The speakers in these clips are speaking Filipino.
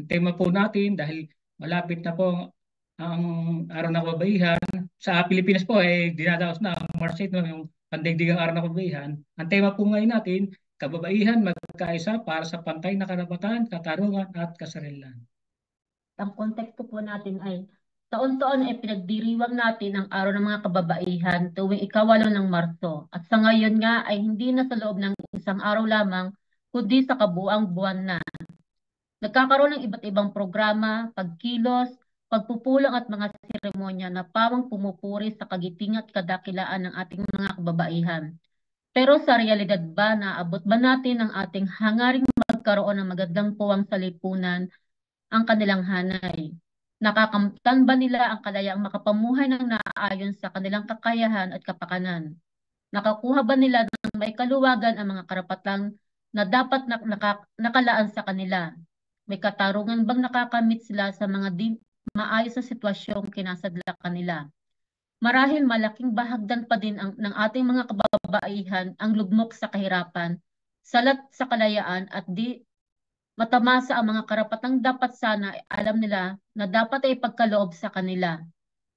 Ang tema po natin dahil malapit na po ang araw ng kababaihan. Sa Pilipinas po ay dinadaos na ang March 8, no, yung pandaigdigang araw ng kababaihan. Ang tema po ngayon natin, kababaihan magkaisa para sa pantay na karapatan, katarungan at kasarilan. Ang konteksto po natin ay taon-taon ay pinagdiriwang natin ang Araw ng mga Kababaihan tuwing ika-8 ng Marso. At sa ngayon nga ay hindi na sa loob ng isang araw lamang, kundi sa kabuang buwan na. Nagkakaroon ng iba't ibang programa, pagkilos, pagpupulong at mga seremonya na pawang pumupuri sa kagiting at kadakilaan ng ating mga kababaihan. Pero sa realidad ba, naabot ba natin ang ating hangaring magkaroon ng magandang puwang sa lipunan ang kanilang hanay? Nakakamtan ba nila ang kalayaang makapamuhay ng naaayon sa kanilang kakayahan at kapakanan? Nakakuha ba nila ng maikaluwagan ang mga karapatang na dapat nakalaan sa kanila? May katarungan bang nakakamit sila sa mga di maayos na sitwasyong kinasadla kanila? Marahil malaking bahagdan pa din ng ating mga kababaihan ang lugmok sa kahirapan, salat sa kalayaan at di matamasa ang mga karapatang dapat sana alam nila na dapat ay ipagkaloob sa kanila.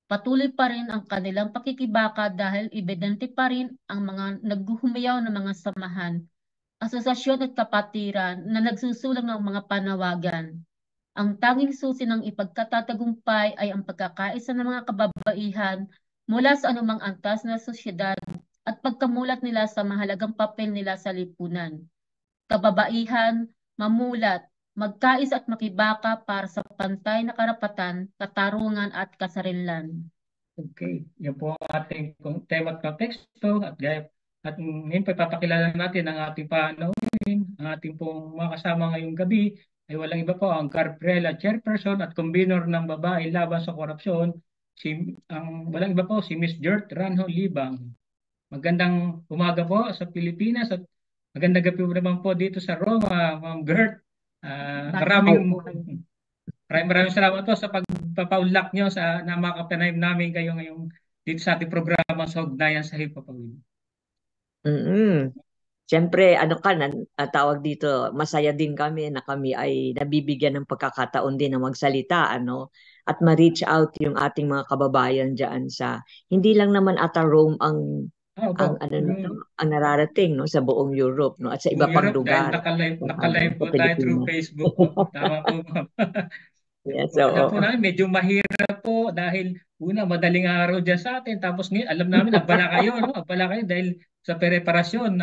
Patuloy pa rin ang kanilang pakikibaka dahil ebidente pa rin ang mga naghuhumayaw ng mga samahan, asosasyon at kapatiran na nagsusulang ng mga panawagan. Ang tanging susi ng ipagkatatagumpay ay ang pagkakaisa ng mga kababaihan mula sa anumang antas na sosyedad at pagkamulat nila sa mahalagang papel nila sa lipunan. Kababaihan, mamulat, magkais at makibaka para sa pantay na karapatan, katarungan at kasarinlan. Okay, yan po ang ating tema at konteksto at ngayon pa ipapakilala natin ang ating panauhin, ang ating pong mga kasama ngayong gabi ay walang iba po ang Gabriela Chairperson at Convener ng Babae Laban sa Korupsyon, walang iba po si Miss Gert Ranho Libang. Magandang umaga po sa Pilipinas at magandang gabi po naman po dito sa Roma, Ma'am Gert. Maraming salamat po sa pagpapaunlak nyo na makapanaim namin kayo ngayong dito sa ating programa sa Ugnayan sa Hipapawid. Siyempre, tawag dito, masaya din kami na kami ay nabibigyan ng pagkakataon din na magsalita, at ma-reach out yung ating mga kababayan dyan sa, hindi lang naman ata Rome ang nararating, no, sa buong Europe, no, at sa iba pang lugar. Nakalive po tayo through Facebook. Tama po, ma'am. Yes, alam po namin, medyo mahirap po dahil una, madaling araw dyan sa atin. Tapos ngayon, alam namin, abala kayo, no? Abala kayo dahil sa preparasyon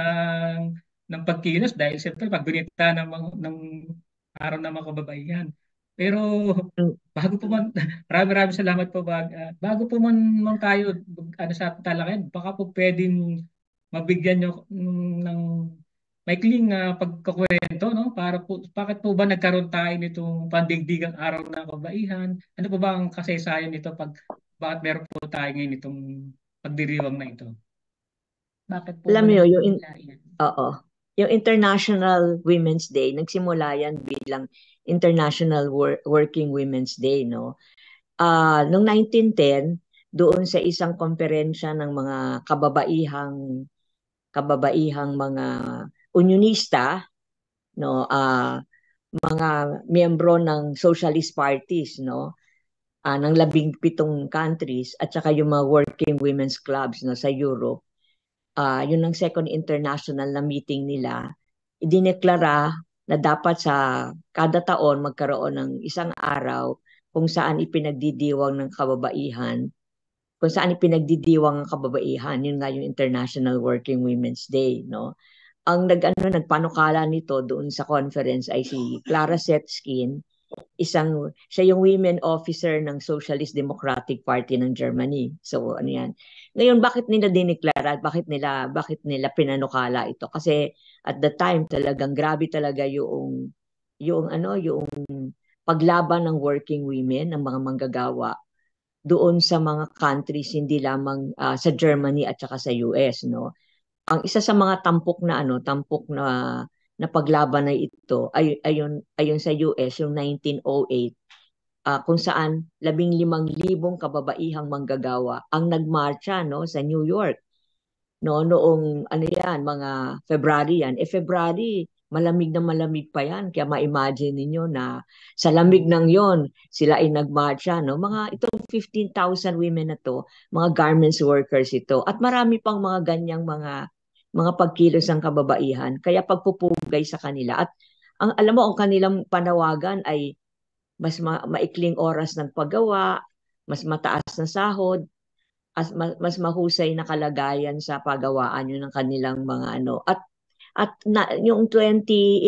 ng pagkilos dahil siyempre pagbinita ng araw ng mga kababaihan. Pero bago po man, maraming salamat po. Bago po man tayo sa talakayan, baka po pwedeng mabigyan nyo ng maikling pagkakwento, no? Bakit po ba nagkaroon tayo nitong pandigdigang araw ng kabaihan? Ano po ba ang kasaysayan nito bakit meron po tayo ngayon itong pagdiriwang na ito? Bakit po alam mo yung International Women's Day, nagsimula yan bilang International Working Women's Day, no? Noong 1910, doon sa isang komperensya ng mga kababaihang mga unionista, no, mga miyembro ng socialist parties, no, ng 17 countries at saka yung mga working women's clubs, no, sa Europe. Yun ang second international na meeting nila. Idineklara na dapat sa kada taon magkaroon ng isang araw kung saan ipinagdidiwang ng kababaihan, yun nga yung International Working Women's Day, no? Ang nagpanukala nito doon sa conference ay si Clara Zetkin, siya yung women officer ng Socialist Democratic Party ng Germany. So ano yan. Ngayon, bakit nila dineklara, bakit nila pinanukala ito? Kasi at the time talagang grabe talaga yung paglaban ng working women, ng mga manggagawa doon sa mga countries, hindi lamang sa Germany at saka sa US, no? Ang isa sa mga tampok na paglaban na ito ayon sa US yung 1908, kung saan 15,000 kababaihang manggagawa ang nagmarcha, no, sa New York, no, noong mga February yan. February malamig pa yan. Kaya ma-imagine ninyo na sa lamig ng yon, sila ay nagmarcha, no? Mga itong 15,000 women na to, mga garments workers ito. At marami pang mga ganyang mga pagkilos ng kababaihan. Kaya pagpupugay sa kanila. At alam mo, ang kanilang panawagan ay mas maikling oras ng paggawa, mas mataas na sahod, mas mahusay na kalagayan sa paggawaan yun ng kanilang mga ano. At yung 2011,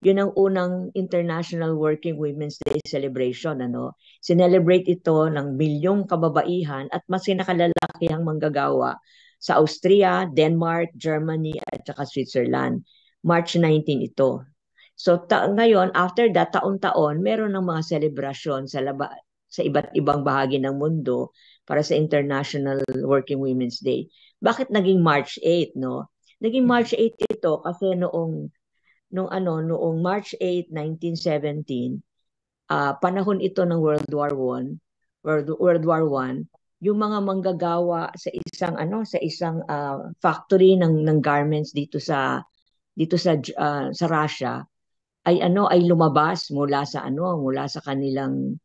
yun ang unang International Working Women's Day celebration. Sinelebrate ito ng milyong kababaihan at mas kinakalalakihang manggagawa sa Austria, Denmark, Germany at saka Switzerland. March 19 ito. So ngayon, after that, taon-taon, meron ng mga selebrasyon sa iba't ibang bahagi ng mundo para sa International Working Women's Day. Bakit naging March 8, no? Naging March 8 ito kasi noong March 8, 1917, panahon ito ng World War I, yung mga manggagawa sa isang factory ng garments dito sa Russia ay lumabas mula sa kanilang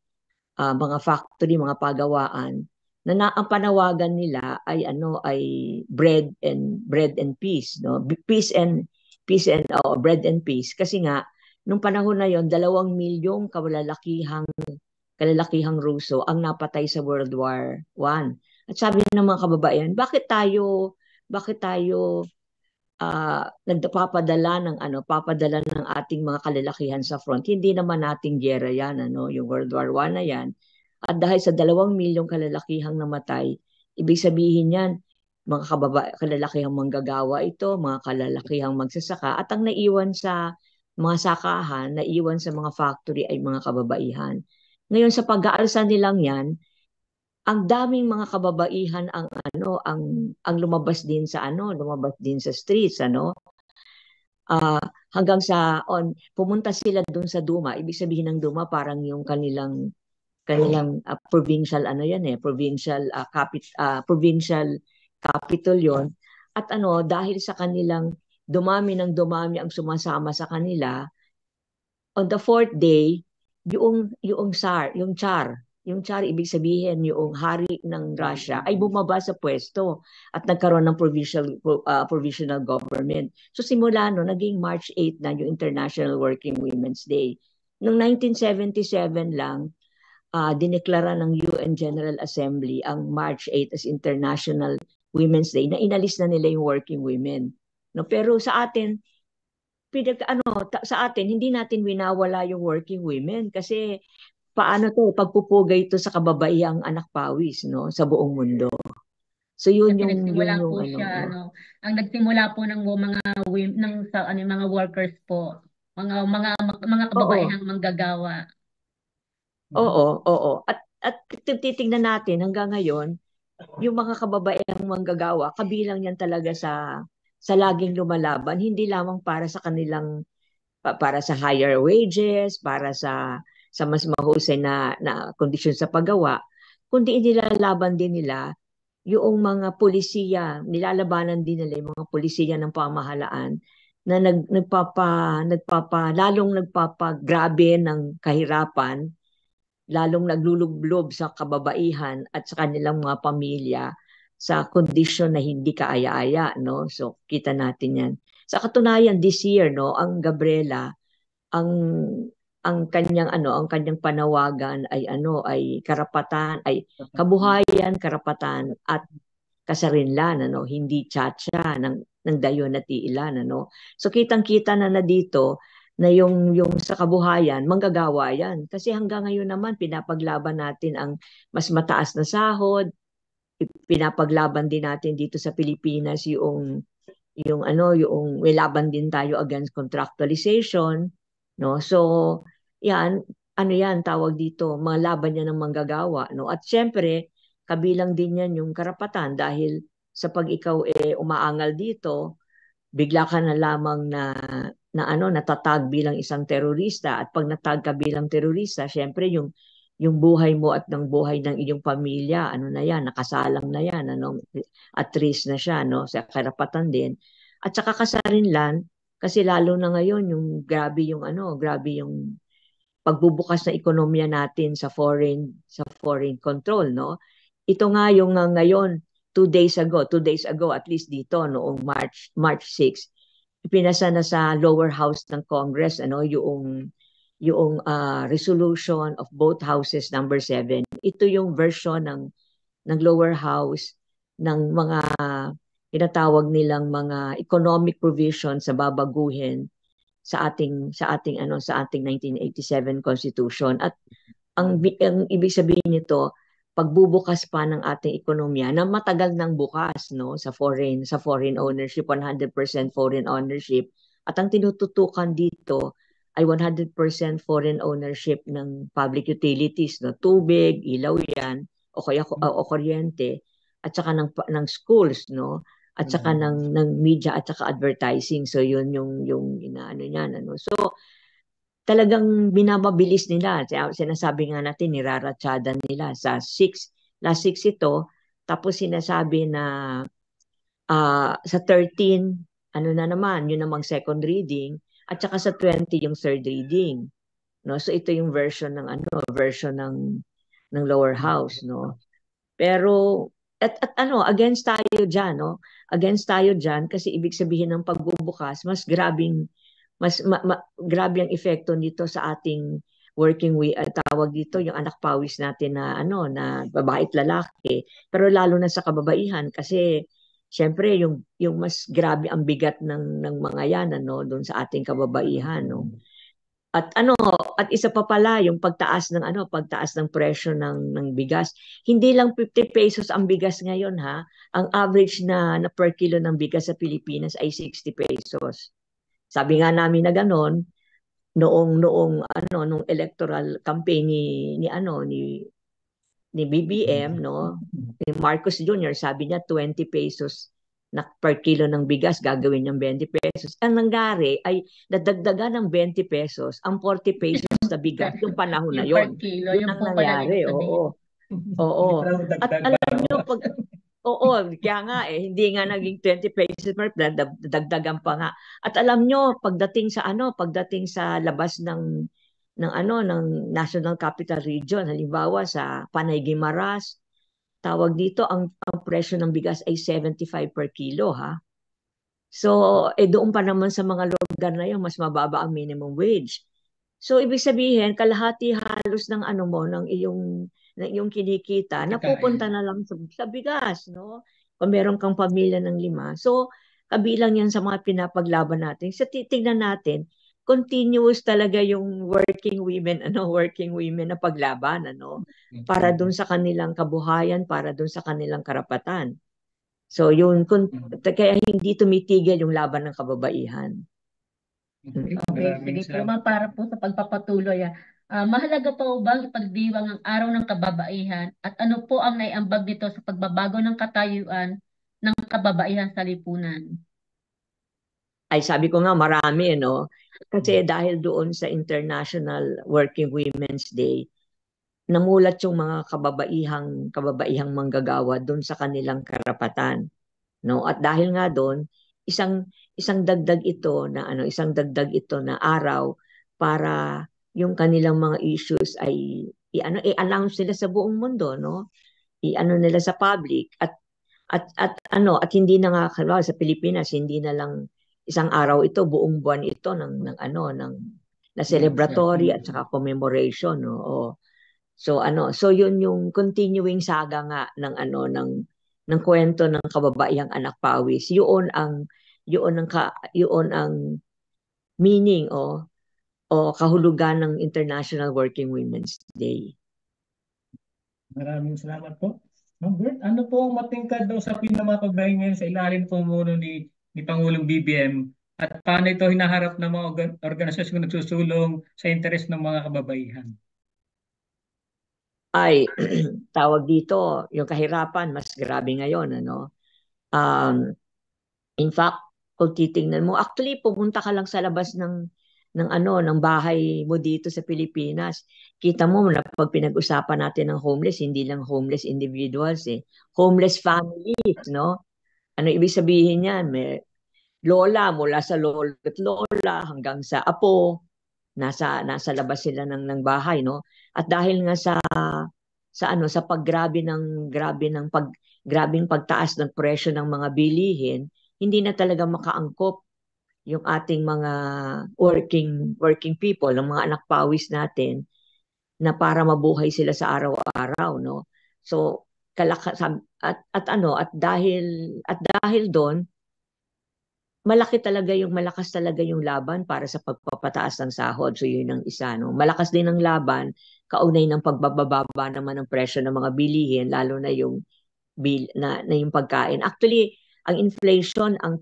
mga factory, mga pagawaan na ang panawagan nila ay bread and peace, no? Peace and bread and peace, kasi nga nung panahon na yon 2 milyong kalalakihang Ruso ang napatay sa World War I. At sabi ng mga kababaihan, bakit tayo papadala ng ating mga kalalakihan sa front? Hindi naman nating giyera yan, yung World War I na yan. At dahil sa 2 milyong kalalakihang namatay, ibig sabihin yan, mga kalalakihang manggagawa ito, mga kalalakihang magsasaka, at ang naiwan sa mga sakahan, naiwan sa mga factory ay mga kababaihan. Ngayon sa pag-aalsa nilang yan, ang daming mga kababaihan ang lumabas din sa streets, hanggang sa pumunta sila doon sa Duma. Ibig sabihin ng Duma parang yung kanilang provincial provincial capital yon. At dahil sa kanilang dumami ang sumasama sa kanila, on the 4th day, yung Tsar, ibig sabihin yung hari ng Russia, ay bumaba sa pwesto at nagkaroon ng provisional government. So simula naging March 8 na yung International Working Women's Day. Noong 1977 lang, dineklara ng UN General Assembly ang March 8 as International Women's Day, na inalis na nila yung working women. No, pero sa atin hindi natin winawala yung working women kasi pagpupugay ito sa kababaihang anak pawis, no, sa buong mundo. So yun Kasi yung nagsimula po siya, ang nagsimula po ng mga workers po, mga kababaihang manggagawa. Oo. At titingnan natin hanggang ngayon, yung mga kababaihang manggagawa, kabilang yan talaga sa laging lumalaban, hindi lamang para sa kanilang para sa higher wages, para sa mas mahusay na kondisyon sa paggawa, kundi nilalaban din nila yung mga polisiya, nilalabanan din nila yung mga polisiya ng pamahalaan na lalong nagpapagrabe ng kahirapan, lalong naglulublob sa kababaihan at sa kanilang mga pamilya sa kondisyon na hindi kaaya-aya, no? So kita natin yan. Sa katunayan, this year, no, ang Gabriela, ang kanyang panawagan ay kabuhayan, karapatan at kasarinlan, hindi tsa-tsa ng dayon at iilan, So kitang-kita na dito na yung sa kabuhayan, manggagawa yan. Kasi hanggang ngayon naman pinapaglaban natin ang mas mataas na sahod, pinapaglaban din natin dito sa Pilipinas yung may laban din tayo against contractualization, no? So yan, tawag dito, mga laban yan ng manggagawa, no? At syempre kabilang din yan yung karapatan, dahil sa pag ikaw umaangal dito, bigla ka na lamang natatag bilang isang terorista, at pag natag ka bilang terorista, syempre yung buhay mo at ng buhay ng iyong pamilya, nakasalang na yan, at risk na siya, no, sa karapatan din. At saka kasarinlan, Kasi lalo na ngayon yung grabe yung pagbubukas ng ekonomiya natin sa foreign control, no? Ito nga yung ngayon, 2 days ago at least dito noong March 6, ipinasa na sa lower house ng Congress yung resolution of both houses number 7. Ito yung version ng lower house ng mga tinatawag nilang mga economic provisions sa babaguhin sa ating 1987 Constitution. At ang ibig sabihin nito, pagbubukas pa ng ating ekonomiya na matagal nang bukas, no, sa foreign ownership, 100% foreign ownership. At ang tinututukan dito ay 100% foreign ownership ng public utilities, no, tubig, ilaw yan, o kuryente, at saka ng schools, no, at saka ng media at saka advertising. So yun yung inaano niyan, ano. So talagang binababilis nila. Sinasabi nga natin, niraratsada nila sa last 6 ito, tapos sinasabi na sa 13, ano na naman, yun namang second reading, at saka sa 20 yung third reading. No? So ito yung version ng lower house, no. Pero at against tayo diyan, no. Against tayo diyan kasi ibig sabihin ng pagbubukas grabe ang epekto nito sa ating tawag dito yung anak pawis natin na babae at lalaki, pero lalo na sa kababaihan kasi syempre yung mas grabe ang bigat ng mga yan doon sa ating kababaihan, no. At isa pa pala yung pagtaas ng presyo ng bigas. Hindi lang 50 pesos ang bigas ngayon, ha. Ang average na per kilo ng bigas sa Pilipinas ay 60 pesos. Sabi nga namin na gano'n nung electoral campaign ni BBM, no, ni Marcos Jr., sabi niya 20 pesos na per kilo ng bigas, gagawin niyang 20 pesos. Ang nangyari ay nadagdagan ng 20 pesos ang 40 pesos na bigas yung panahon na Yung per yon. kilo, Yun yung ang po pala nangyari, ibig sabihin. oo. Oo. At alam niyo, kaya nga hindi nga naging 20 pesos per dagdagan pa nga. At alam niyo, pagdating sa labas ng National Capital Region, halimbawa sa Panay Guimaras, tawag dito, ang presyo ng bigas ay 75 per kilo, ha. So, doon pa naman sa mga lugar na yun, mas mababa ang minimum wage. So, ibig sabihin, kalahati halos ng ng iyong kinikita, napupunta na lang sa bigas, no? Kung meron kang pamilya ng 5. So, kabilang yan sa mga pinapaglaban natin. Sa titignan natin, continuous talaga yung working women na paglaban, para dun sa kanilang kabuhayan, para dun sa kanilang karapatan. So, kaya hindi tumitigil yung laban ng kababaihan. Okay, sige po ma'am, para po sa pagpapatuloy. Mahalaga po bang ipagdiwang ang araw ng kababaihan at ano po ang naiambag nito sa pagbabago ng katayuan ng kababaihan sa lipunan? Ay, sabi ko nga marami, no? Kasi dahil doon sa International Working Women's Day, namulat yung mga kababaihang manggagawa doon sa kanilang karapatan, no? At dahil nga doon, isang dagdag ito na araw para yung kanilang mga issues ay i-announce nila sa buong mundo, no? Nila sa public at hindi na nga sa Pilipinas, hindi na lang isang araw ito, buong buwan ito na celebratory at saka commemoration, no. So yun yung continuing saga nga ng kwento ng kababaihang anak pawis. Yun ang meaning o kahulugan ng International Working Women's Day. Maraming salamat po. Ma'am Bert, ano po ang matingkad daw sa pinamapagbahay ngayon sa ilalim pumuno ni Pangulong BBM at paano ito hinaharap ng mga organisasyon nagsusulong sa interes ng mga kababaihan? Ay, tawag dito, yung kahirapan, mas grabe ngayon, in fact, kung titingnan mo, actually, pumunta ka lang sa labas ng bahay mo dito sa Pilipinas. Kita mo na pag pinag-usapan natin ng homeless, hindi lang homeless individuals, homeless families, no? Ano ibig sabihin yan? lola, mula sa lolo at lola hanggang sa apo, nasa labas sila ng bahay, no? At dahil nga sa grabing pagtaas ng presyo ng mga bilihin, hindi na talaga makaangkop yung ating mga working people, ng mga anak pawis natin, na para mabuhay sila sa araw-araw, no? So at dahil doon, malakas talaga yung laban para sa pagpapataas ng sahod. So yun ang isa, no? Malakas din ang laban kaugnay ng pagbababa naman ng presyo ng mga bilihin, lalo na yung yung pagkain. Actually, ang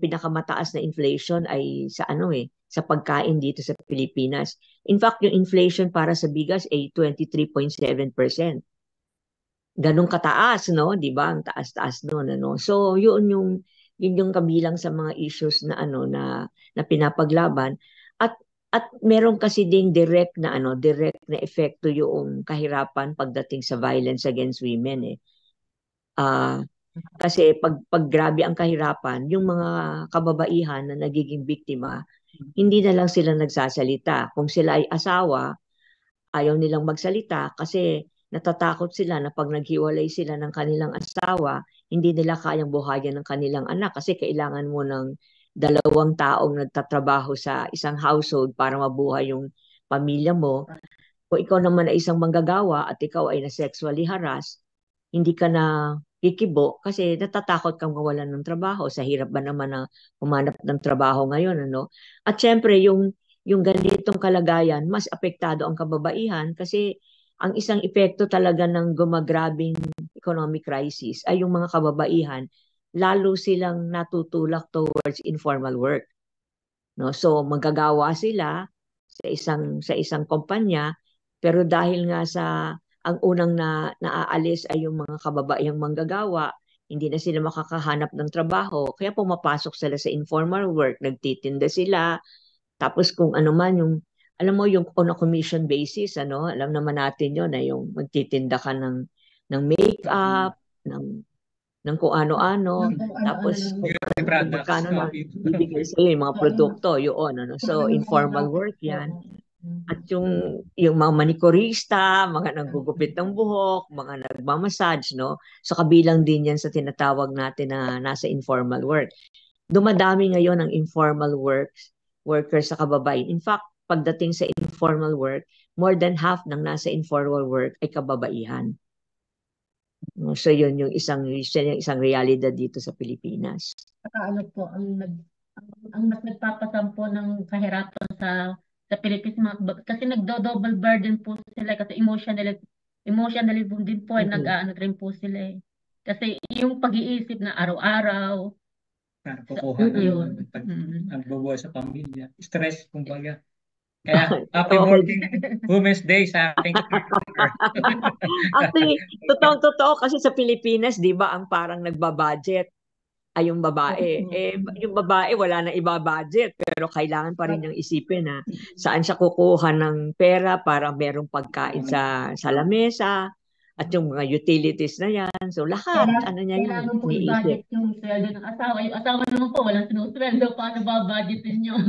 pinakamataas na inflation ay sa pagkain dito sa Pilipinas. In fact, yung inflation para sa bigas ay 23.7%. Ganong kataas, no? 'Di ba? Ang taas-taas noon, ano. So, yun yung kabilang sa mga issues na pinapaglaban, at meron kasi ding direct na epekto yung kahirapan pagdating sa violence against women, eh. Kasi pag grabe ang kahirapan, yung mga kababaihan na nagiging biktima, hindi na lang sila nagsasalita. Kung sila ay asawa, ayaw nilang magsalita kasi natatakot sila na pag naghiwalay sila ng kanilang asawa, hindi nila kayang buhayan ng kanilang anak kasi kailangan mo ng dalawang taong nagtatrabaho sa isang household para mabuhay yung pamilya mo. Kung ikaw naman ay isang manggagawa at ikaw ay na-sexually harass, hindi ka na kikibo kasi natatakot kang mawalan ng trabaho. Sa hirap ba naman na humanap ng trabaho ngayon, ano? At syempre, yung ganitong kalagayan, mas apektado ang kababaihan kasi ang isang epekto talaga ng gumagrabing economic crisis ay yung mga kababaihan, lalo silang natutulak towards informal work. No? So, magagawa sila sa isang kumpanya, pero dahil nga ang unang naaalis ay yung mga kababaihang manggagawa, hindi na sila makakahanap ng trabaho, kaya pumapasok sila sa informal work, nagtitinda sila, tapos kung ano man alam mo yung on a commission basis, alam naman natin yun, na yung magtitinda ka ng makeup, ng kung ano-ano, tapos kung Products. magkano na bibigay sa'yo yung mga produkto, yun, So, informal work yan. At yung mga manikurista, mga naggugupit ng buhok, mga nagmamassage, no? So, kabilang din yan sa tinatawag natin na nasa informal work. Dumadami ngayon ang informal workers sa kababayan. In fact, pagdating sa informal work, more than half ng nasa informal work ay kababaihan. So yun yung isang realidad dito sa Pilipinas. Ano po, ang mas nagpapasampo ng kahirapan sa Pilipinas, kasi nagdo-double burden po sila kasi emotionally din po ay nag-aano rin po sila, eh. Kasi yung pag-iisip na araw-araw, Para kukuha yun. ang bubuhay sa pamilya. Stress, kumbaga. Kaya, happy working Women's Day sa ating Actually, totoo kasi sa Pilipinas, di ba, ang parang nagbabudget ay yung babae. Yung babae wala nang ibabudget, pero kailangan pa rin niyang isipin na saan siya kukuha ng pera para merong pagkain sa lamesa, at yung mga utilities na yan. So lahat, niya yun, Kailangan po iniisip. i-budget yung sweldo ng asawa. Yung asawa naman po, walang sinusweldo. Paano ba-budgetin yun?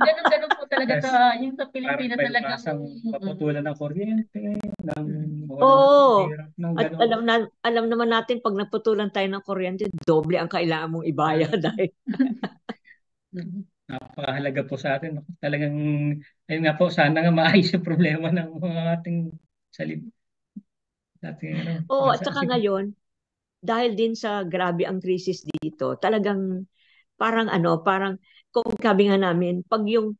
Ganun po talaga yung sa Pilipinas talaga. Paputulan ng kuryente, Oo. hirap ng At alam naman natin, pag naputulan tayo ng kuryente, doble ang kailangan mong ibayad. Napakahalaga po sa atin. Talagang, ayun nga po, sana nga maayos yung problema ng mga ating salib. Oo, at saka ngayon, dahil din sa grabe ang krisis dito, talagang parang kung sabi nga namin, pag yung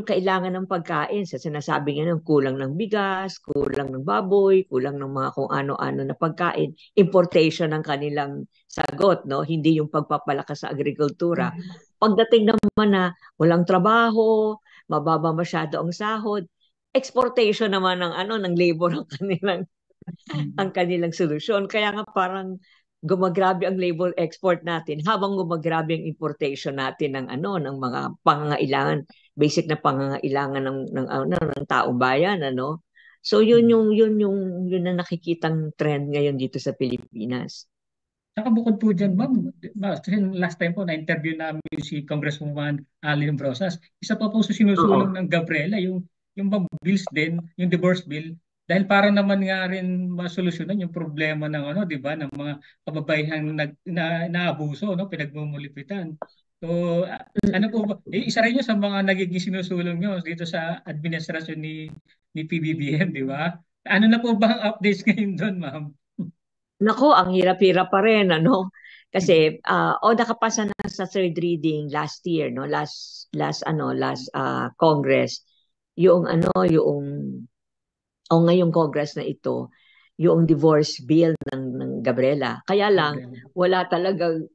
kailangan ng pagkain, sa sinasabi nga ng kulang ng bigas, kulang ng baboy, kulang ng mga kung ano-ano na pagkain, importation ng kanilang sagot, no? Hindi yung pagpapalakas sa agrikultura. Pagdating naman na walang trabaho, mababa masyado ang sahod, exportation naman ng labor ang kanilang solusyon. Kaya nga parang gumagrabe ang labor export natin habang gumagrabe ang importation natin ng mga pangangailangan, basic na pangangailangan ng taong bayan, So yun ang nakikitang trend ngayon dito sa Pilipinas. Saka bukod po dyan, ma'am, kasi last time po na-interview namin si Congresswoman Allen Brosas, isa pa po sa sinusulong Oo. ng Gabriela, yung bang bills din, yung divorce bill, dahil para naman nga rin masolusyonan yung problema ng ano, 'di ba, ng mga kababaihan naabuso, no, pinagmumulipitan. So, ano po ba, isa rin yun sa mga nagiging sinusulong nyo dito sa administrasyon ni PBBM, di ba? Ano na po ba ang updates ngayon doon, ma'am? Nako, ang hirap-hirap pa rin, ano? Kasi, nakapasa na sa third reading last year, no? Last Congress, yung ano, o ngayong Congress na ito, yung divorce bill ng Gabriela. Kaya lang, Gabriela.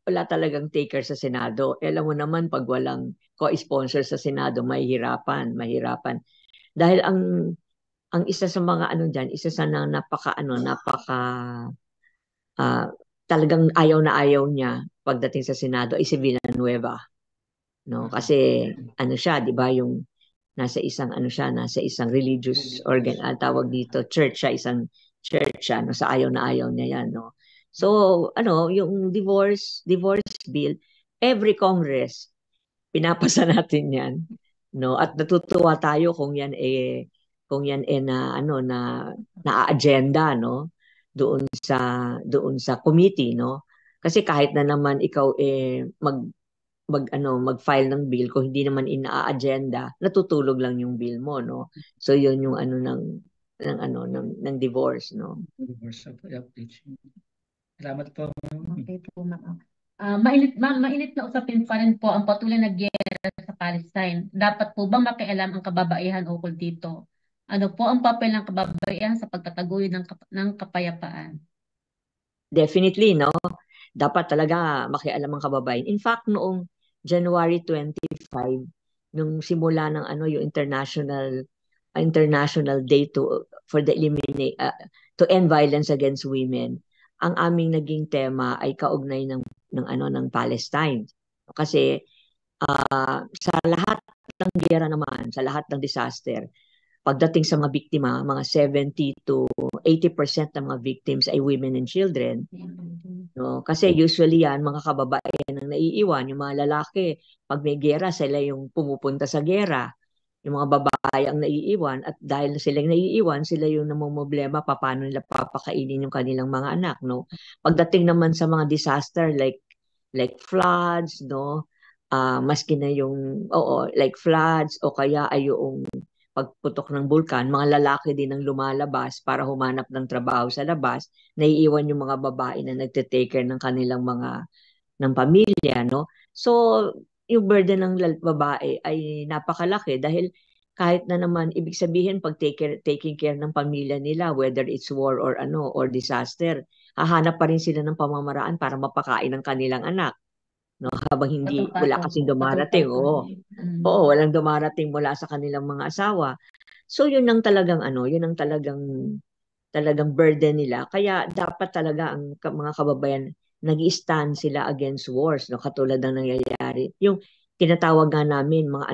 wala talagang taker sa Senado. Alam mo naman, pag walang co-sponsor sa Senado, mahirapan. Dahil ang isa sa mga ano diyan, isa sa napaka ah, talagang ayaw na ayaw niya pagdating sa Senado ay si Villanueva, no? Kasi ano siya, 'di ba, yung nasa isang religious organ, tawag dito, church siya, isang church siya, no? Sa ayaw na ayaw niya 'yan, no? So, ano, yung divorce bill, every Congress pinapasa natin 'yan, no? At natutuwa tayo kung yan na agenda, no? Doon sa committee, no? Kasi kahit na naman ikaw mag-file ng bill, kung hindi naman ina-agenda, natutulog lang yung bill mo, no? So yun yung ano ng divorce, no? Divorce update. Salamat po. Okay po, ma'am. Mainit na usapin pa rin po ang patuloy na giyera sa Palestine. Dapat po bang makialam ang kababaihan ukol dito? Ano po ang papel ng kababaihan sa pagtataguyod ng kapayapaan? Definitely, no? Dapat talaga makialam ang kababayan. In fact, noong January 25, nung simula ng yung International Day to end violence against women, ang aming naging tema ay kaugnay ng Palestine. Kasi sa lahat ng giyera naman, sa lahat ng disaster, pagdating sa mga biktima, mga 70 to 80% ng mga victims ay women and children. No? Kasi usually yan, mga kababaihan ang naiiwan. Yung mga lalaki, pag may gera, sila yung pumupunta sa gera. Yung mga babae ang naiiwan, at dahil silang naiiwan, sila yung namumblema paano nila papakainin yung kanilang mga anak. No? Pagdating naman sa mga disaster like floods, no? Maski na like floods o kaya ay yung pagputok ng bulkan, mga lalaki din ang lumalabas para humanap ng trabaho sa labas, naiiwan yung mga babae na nagte-take care ng kanilang ng pamilya, no? So, yung burden ng babae ay napakalaki dahil kahit na naman ibig sabihin pag taking care ng pamilya nila, whether it's war or disaster, hahanap pa rin sila ng pamamaraan para mapakain ng kanilang anak, no? Habang wala Patong-patong po. kasing dumarating, Patong-patong. oo, walang dumarating mula sa kanilang mga asawa. So yun ang talagang burden nila. Kaya dapat talaga ang mga kababayan nag-stand sila against wars, no? Katulad ng nangyayari. Yung tinatawag nga namin mga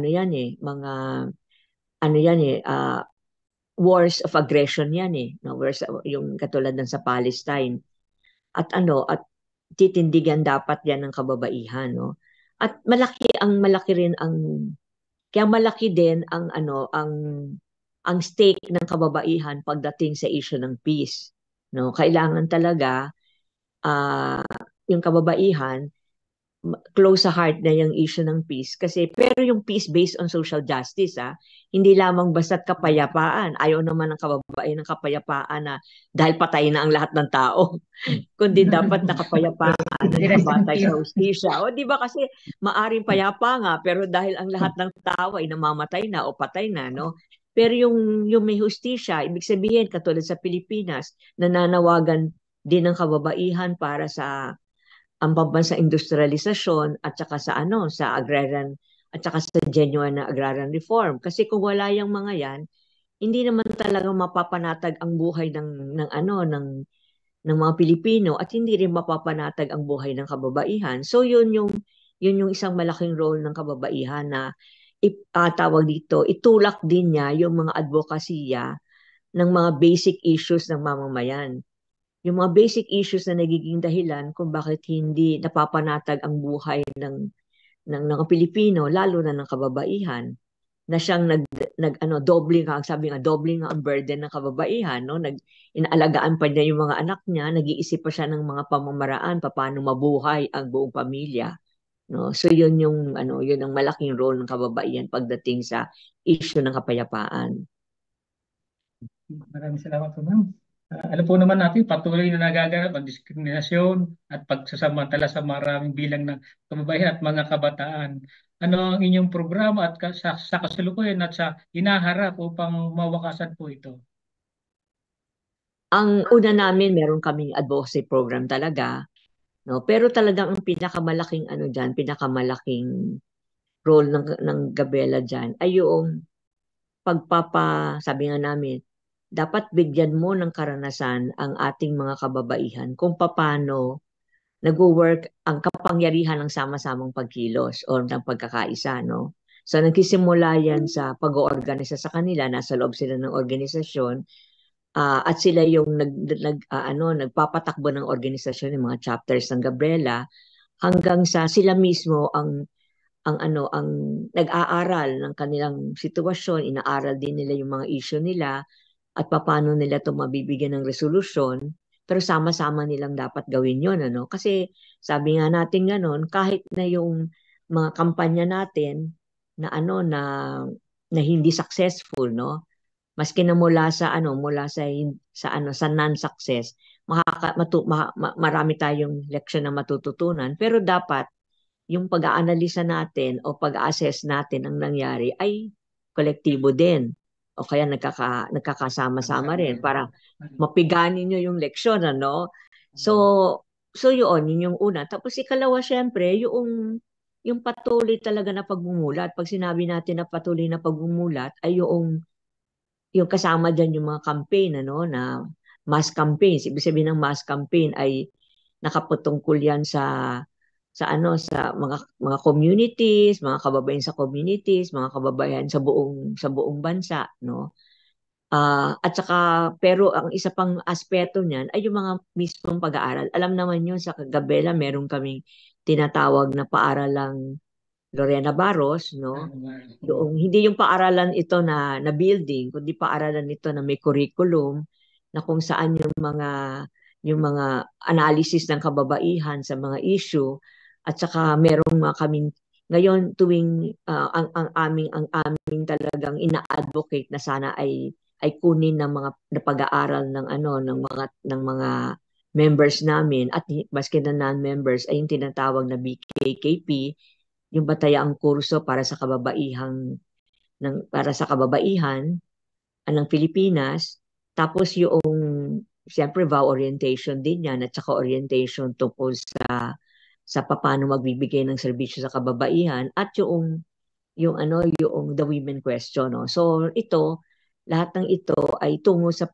wars of aggression yan eh, no? Wars, yung katulad ng sa Palestine. At titindigan dapat yan ng kababaihan, no? At malaki rin kaya malaki din ang stake ng kababaihan pagdating sa issue ng peace, no? Kailangan talaga uh, yung kababaihan close sa heart na yung issue ng peace, kasi pero yung peace based on social justice, hindi lamang basta't kapayapaan. Ayaw naman ng kababaihan ng kapayapaan na dahil patay na ang lahat ng tao, kundi dapat nakapayapaan na nakabatay sa hustisya. O di ba, kasi maaring payapa nga pero dahil ang lahat ng tao ay namamatay na o patay na, no? Pero yung may hustisya, ibig sabihin katulad sa Pilipinas, nananawagan din ng kababaihan para sa ang pambansang industrialisasyon at saka sa agrarian at saka sa genuine na agrarian reform. Kasi kung wala yung mga yan, hindi naman talaga mapapanatag ang buhay ng mga Pilipino, at hindi rin mapapanatag ang buhay ng kababaihan. So yun yung isang malaking role ng kababaihan na tawag dito, itulak din niya yung mga advokasya ng mga basic issues ng mamamayan. yung mga basic issues na nagiging dahilan kung bakit hindi napapanatag ang buhay ng mga Pilipino, lalo na ng kababaihan, na siyang doble nga, sabi nga, doble nga ang burden ng kababaihan, no? Inaalagaan pa niya yung mga anak niya, nag-iisip pa siya ng mga pamamaraan, paano mabuhay ang buong pamilya, no? So yun yun ang malaking role ng kababaihan pagdating sa issue ng kapayapaan. Maraming salamat po, ma'am. Alam po naman natin, patuloy na nagaganap ang diskriminasyon at pagsasamantala sa maraming bilang ng kababaihan at mga kabataan. Ano ang inyong programa at sa kasalukuyan at sa hinaharap upang mawakasan po ito? Ang una namin, meron kaming advocacy program talaga, no? Pero talagang ang pinakamalaking pinakamalaking role ng Gabela diyan ay yung sabi nga namin, dapat bigyan mo ng karanasan ang ating mga kababaihan kung paano nag-work ang kapangyarihan ng sama-samang pagkilos o ng pagkakaisa, no? So nagsisimula yan sa pag-oorganisa sa kanila, nasa loob sila ng organisasyon, at sila yung nagpapatakbo ng organisasyon, ng mga chapters ng Gabriela, hanggang sa sila mismo ang nag-aaral ng kanilang sitwasyon, inaaral din nila yung mga issue nila at paano nila ito mabibigyan ng resolusyon, pero sama-sama nilang dapat gawin yon, ano? Kasi sabi nga natin ganon, kahit na yung mga kampanya natin na na hindi successful, no? Maski na mula sa non-success, marami tayong leksyon na matututunan, pero dapat yung pag-aanalisa natin o pag-assess natin ang nangyari ay kolektibo din. O kaya nagkakasama-sama rin para mapiganin nyo yung leksyon, ano? So yun yung una. Tapos ikalawa, syempre, yung patuloy talaga na pagmumulat. Pag sinabi natin na patuloy na pagmumulat, ay yung kasama dyan yung mga campaign, na mass campaigns. Ibig sabihin ng mass campaign ay nakaputungkol yan sa mga communities, mga kababayan sa communities, mga kababayan sa buong bansa, no? At saka pero ang isa pang aspeto niyan ay yung mga mismong pag-aaral. Alam naman yun sa Gabela, meron kaming tinatawag na paaralang Lorena Barros, no? Hindi yung paaralan ito na building, kundi paaralan ito na may curriculum na kung saan yung mga analysis ng kababaihan sa mga issue, at saka merong mga kaming ngayon tuwing ang aming talagang ina-advocate na sana ay kunin ng mga pag-aaral ng mga members namin, at maski na non-members ay yung tinatawag na BKKP, yung batayaang kurso para sa kababaihan ng Pilipinas. Tapos yung siyempre vow orientation din yan, at saka orientation tungkol sa paano magbibigay ng serbisyo sa kababaihan, at yung the women question, no? So lahat ng ito ay tungo sa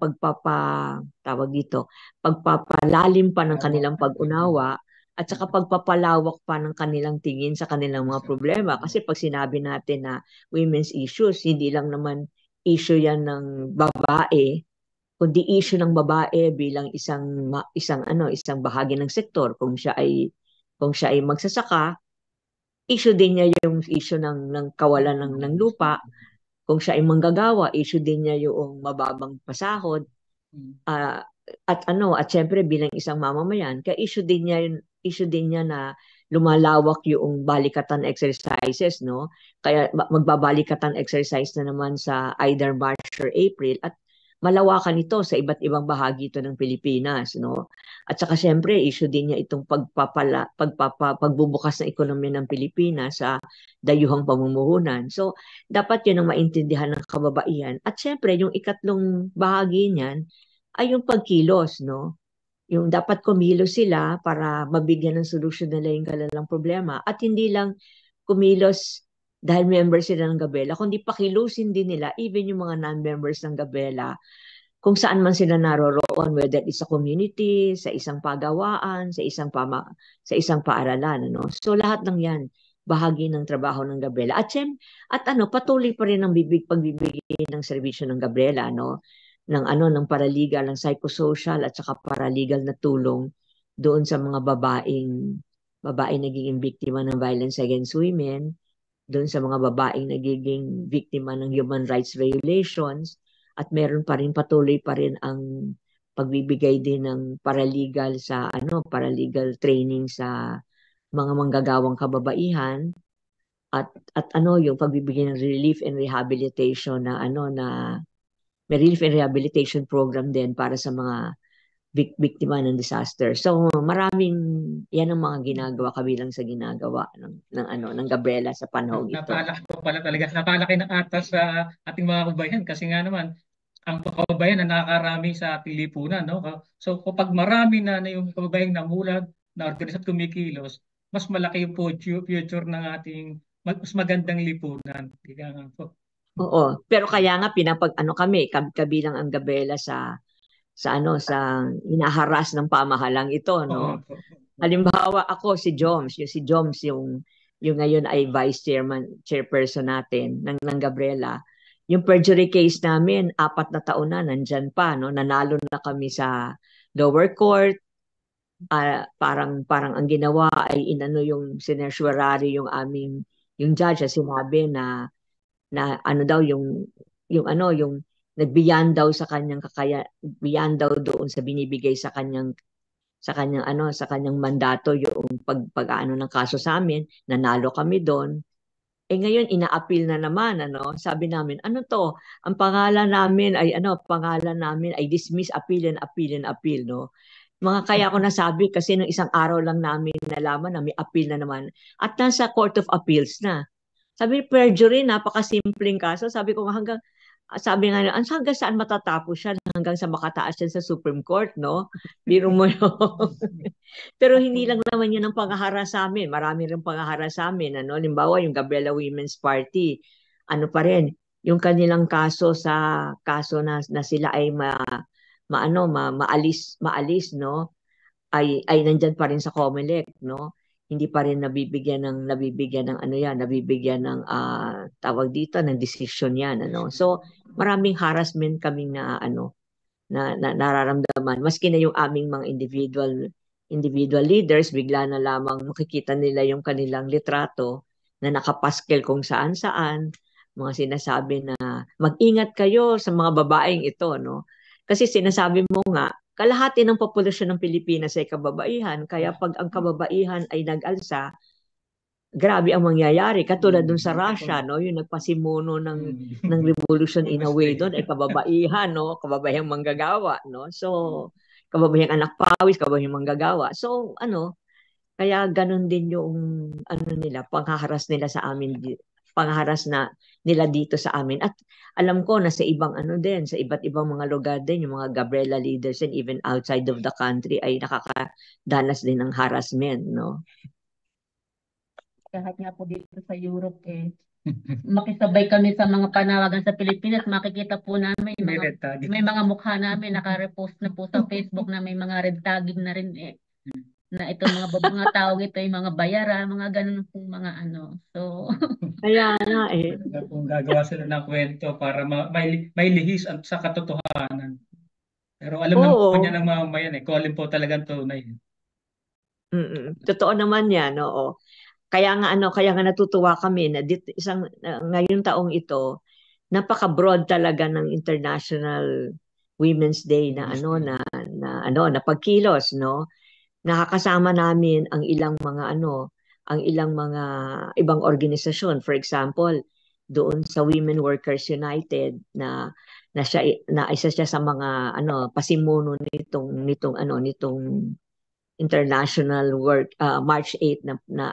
pagpapalalim pa ng kanilang pag-unawa, at saka pagpapalawak pa ng kanilang tingin sa kanilang mga problema. Kasi pag sinabi natin na women's issues, hindi lang naman issue yan ng babae, kundi issue ng babae bilang isang bahagi ng sektor. Kung siya ay magsasaka, issue din niya yung issue ng kawalan ng lupa. Kung siya ay manggagawa, issue din niya yung mababang pasahod. At syempre bilang isang mamamayan, kaya issue din niya na lumalawak yung balikatan exercises, no? Kaya magbabalikatan exercise na naman sa either March or April, at malawakan ito sa iba't ibang bahagi ito ng Pilipinas, no? At saka syempre issue din niya itong pagbubukas ng ekonomiya ng Pilipinas sa dayuhang pamumuhunan. So dapat yun ang maintindihan ng kababaihan. At syempre yung ikatlong bahagi niyan ay yung pagkilos, no? Yung dapat kumilos sila para mabigyan ng solusyon nila yung kanilang problema, at hindi lang kumilos dahil member sila ng Gabela, kundi pakilusin din nila even yung mga non-members ng Gabela kung saan man sila naroroon, whether it's sa community, sa isang pagawaan, sa isang paaralan, ano. So lahat ng 'yan bahagi ng trabaho ng Gabela. At patuloy pa rin ang pagbibigay ng serbisyo ng Gabela, no? ng paralegal, ng psychosocial at saka paralegal na tulong doon sa mga babaeng nagiging biktima ng violence against women, doon sa mga babaeng nagiging biktima ng human rights violations, at meron pa rin, patuloy pa rin ang pagbibigay din ng paralegal training sa mga manggagawang kababaihan, at yung pagbibigay ng relief and rehabilitation na may relief and rehabilitation program din para sa mga biktima ng disaster. So yan ang mga ginagawa kabilang sa ginagawa ng Gabriela sa panahong ito. Napalaki po pala talaga. Napalaki ng atas sa ating mga kababayan kasi nga naman ang kababayan na nakakarami sa ating lipunan, no? So kapag marami na yung kababayan na mulag, na organisasyon at kumikilos, mas malaki yung future ng ating mas magandang lipunan. Kaya nga po. Oo, pero kaya nga kami kabilang ang Gabriela sa hinaharas ng pamahalang ito, no? Halimbawa ako si Joms, yung ngayon ay chairperson natin ng Gabriela. Yung perjury case namin, 4 na taon na nandyan pa, no? Nanalo na kami sa lower court. Parang ang ginawa ay yung sinersuarari yung judge, sinabi na yung nagbiyan daw sa kanyang biyan daw doon sa binibigay sa kanyang mandato, yung pag-ano ng kaso sa amin. Nanalo kami doon. Ngayon ina-appeal na naman, sabi namin, ang pangalan namin ay dismiss, appeal and appeal and appeal, no? Kaya ko nasabi kasi nung isang araw lang namin nalaman na may appeal na naman at nasa Court of Appeals na. Sabi, perjury, napakasimpleng kaso. Sabi nga, hanggang saan matatapos siya? Hanggang sa makataas yan sa Supreme Court, no? Biro mo yun. Pero hindi lang naman yun ang panghaharas sa amin. Marami rin panghaharas sa amin. Limbawa, yung Gabriela Women's Party, pa rin, yung kanilang kaso na sila ay maalis, no? Ay nandyan pa rin sa COMELEC, no? Hindi pa rin nabibigyan ng tawag dito ng decision yan, So maraming harassment kaming na nararamdaman, maski na yung aming mga individual leaders, bigla na lamang makikita nila yung kanilang litrato na nakapaskel kung saan-saan, mga sinasabi na mag-ingat kayo sa mga babaeng ito, no? Kasi sinasabi mo nga, kalahati ng populasyon ng Pilipinas ay kababaihan, kaya pag ang kababaihan ay nag-alsa, grabe ang mangyayari. Katulad dun sa Russia, no, yung nagpasimuno ng revolution in a way doon ay kababaihan, no, kababaihang manggagawa, no. So kababaihang anak pawis, kababaihang manggagawa. So kaya ganun din yung panghaharas nila sa amin, panghaharas nila dito sa amin. At alam ko na sa ibang sa iba't ibang mga lugar din, yung mga Gabriela leaders and even outside of the country ay nakakadanas din ng harassment, no? Kahit nga po dito sa Europe, makisabay kami sa mga panawagan sa Pilipinas, makikita po namin may mga mukha namin naka-repost na po sa Facebook na may mga red tagging na rin na itong mga tawag ito yung mga bayara, mga ganun po mga So kaya nga kung gagawa sila ng kwento para may lihis sa katotohanan. Pero alam naman po niya ng mamamayan kung alin po talagang tunay. Totoo naman yan, oo. Kaya nga natutuwa kami na ngayong taong ito, napaka-broad talaga ng International Women's Day na pagkilos, no? Nakakasama namin ang ilang mga ibang organisasyon. For example, doon sa Women Workers United na isa siya sa mga pasimuno nitong International March 8 na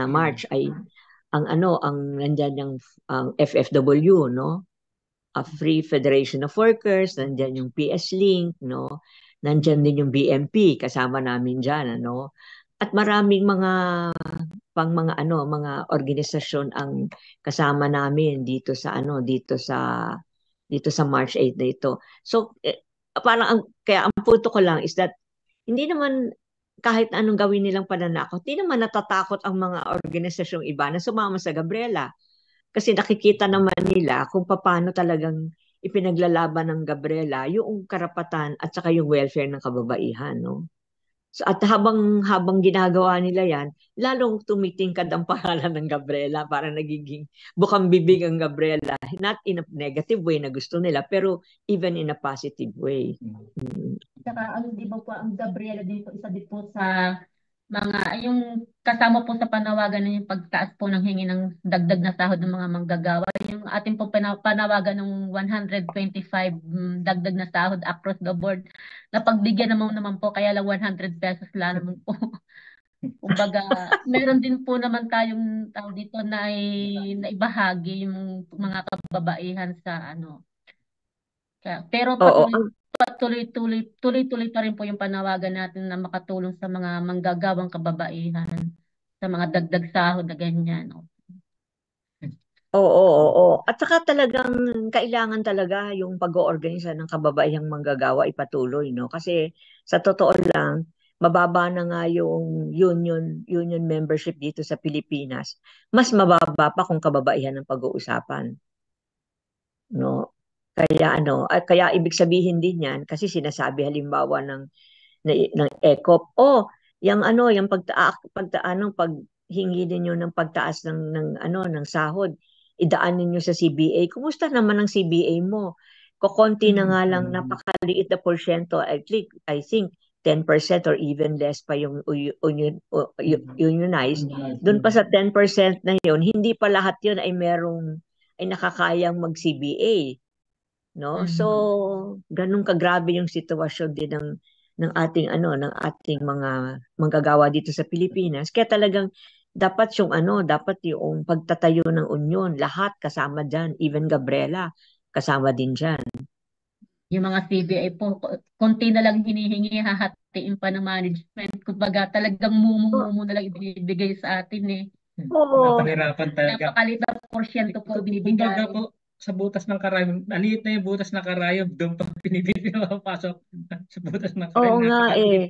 March ay ang nandiyan yung FFW, no? Free Federation of Workers, nandiyan yung PS Link, no? Nandiyan din yung BMP, kasama namin diyan, At maraming mga organisasyon ang kasama namin dito sa March 8 na ito. So kaya ang punto ko lang is that hindi naman kahit anong gawin nilang pananakot, hindi naman natatakot ang mga organisasyong iba na sumama sa Gabriela. Kasi nakikita naman nila kung paano talagang ipinaglalaban ng Gabriela yung karapatan at saka yung welfare ng kababaihan, no? So, at habang ginagawa nila yan, lalong tumitingkad ang pangalan ng Gabriela para nagiging bukang bibig ang Gabriela. Not in a negative way na gusto nila, pero even in a positive way. Mm. Saka di ba po ang Gabriela din po, isa din po sa mga, yung kasama po sa panawagan ng yung pagtaas po ng hingi ng dagdag na sahod ng mga manggagawa. Yung ating po panawagan ng 125 dagdag na sahod across the board. Napagbigyan naman po, kaya lang 100 pesos lang naman po. Kumbaga, meron din po naman tayong tao dito na naibahagi yung mga kababaihan sa ano. Pero Oo, tuloy-tuloy pa rin po yung panawagan natin na makatulong sa mga manggagawang kababaihan sa mga dagdag sahod na ganyan. No? oo. At saka talagang kailangan talaga yung pag-oorganisa ng kababaihang manggagawa ipatuloy, no? Kasi sa totoo lang, mababa na nga yung union membership dito sa Pilipinas. Mas mababa pa kung kababaihan ang pag-uusapan, no? Kaya ibig sabihin din yan kasi sinasabi halimbawa ng ECOP, yung paghingi ninyo ng pagtaas ng sahod, idaan ninyo sa CBA. Kumusta naman ang CBA mo? Kokonti na nga lang, napakaliit na porsyento, I think 10% or even less pa yung unionized. Doon pa sa 10% na yun, hindi pa lahat yun ay nakakayang mag-CBA. No? So, ganun kagrabe yung sitwasyon din ng ating mga manggagawa dito sa Pilipinas. Kaya talagang dapat yung pagtatayo ng union, lahat kasama diyan, even Gabriela kasama din diyan. Yung mga CBA po, konti na lang hinihingi, hahatiin pa ng management. Kumbaga, talagang mumu na lang ibibigay sa atin eh. Oo. Napahirapan talaga. Napakalit na porsyento po binibigay. Kumbaga po, sa butas ng karayom, maliit na yung butas ng karayom, doon pa pinipili mapapasok sa butas ng karayom. Oo nga eh.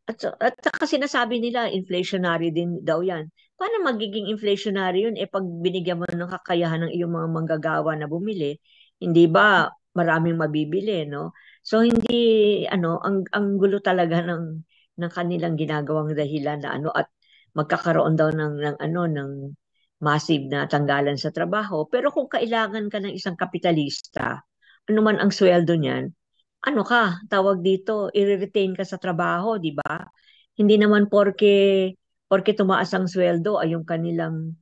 At saka sinasabi nila, inflationary din daw yan. Paano magiging inflationary yun? Pag binigyan mo ng kakayahan ng iyong mga manggagawa na bumili, hindi ba maraming mabibili, no? So hindi ang gulo talaga ng kanilang ginagawang dahilan na at magkakaroon daw ng massive na tanggalan sa trabaho. Pero kung kailangan ka ng isang kapitalista, ano man ang sweldo niyan, tawag dito, i-retain ka sa trabaho, di ba? Hindi naman porke tumaas ang sweldo ay yung kanilang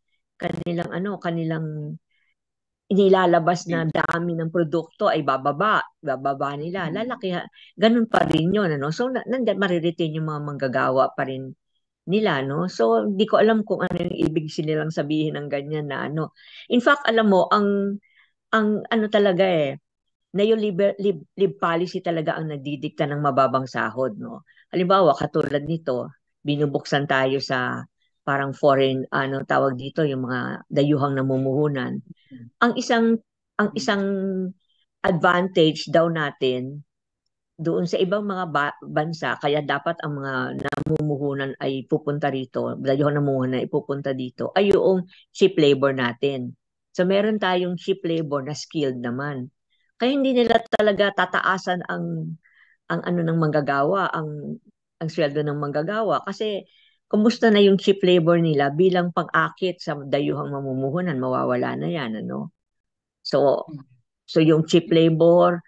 inilalabas na dami ng produkto ay bababa nila. Lalaki, ganun pa rin yun, ano? So, mariretain yung mga manggagawa pa rin nila, no? So, hindi ko alam kung ano yung ibig nilang sabihin ng ganyan na ano. In fact, alam mo, ang talaga neoliberal policy talaga ang nagdidikta ng mababang sahod, no? Halimbawa, katulad nito, binubuksan tayo sa parang foreign, tawag dito, yung mga dayuhang namumuhunan. Ang isang advantage daw natin doon sa ibang mga bansa, kaya dapat ang mga namumuhunan ay pupunta rito, dayuhang namumuhunan ay pupunta dito, ay yung cheap labor natin. So meron tayong cheap labor na skilled naman. Kaya hindi nila talaga tataasan ang ng manggagawa, ang sweldo ng manggagawa kasi kumusta na yung cheap labor nila bilang pang-akit sa dayuhang mamumuhunan, mawawala na yan, ano? So yung cheap labor,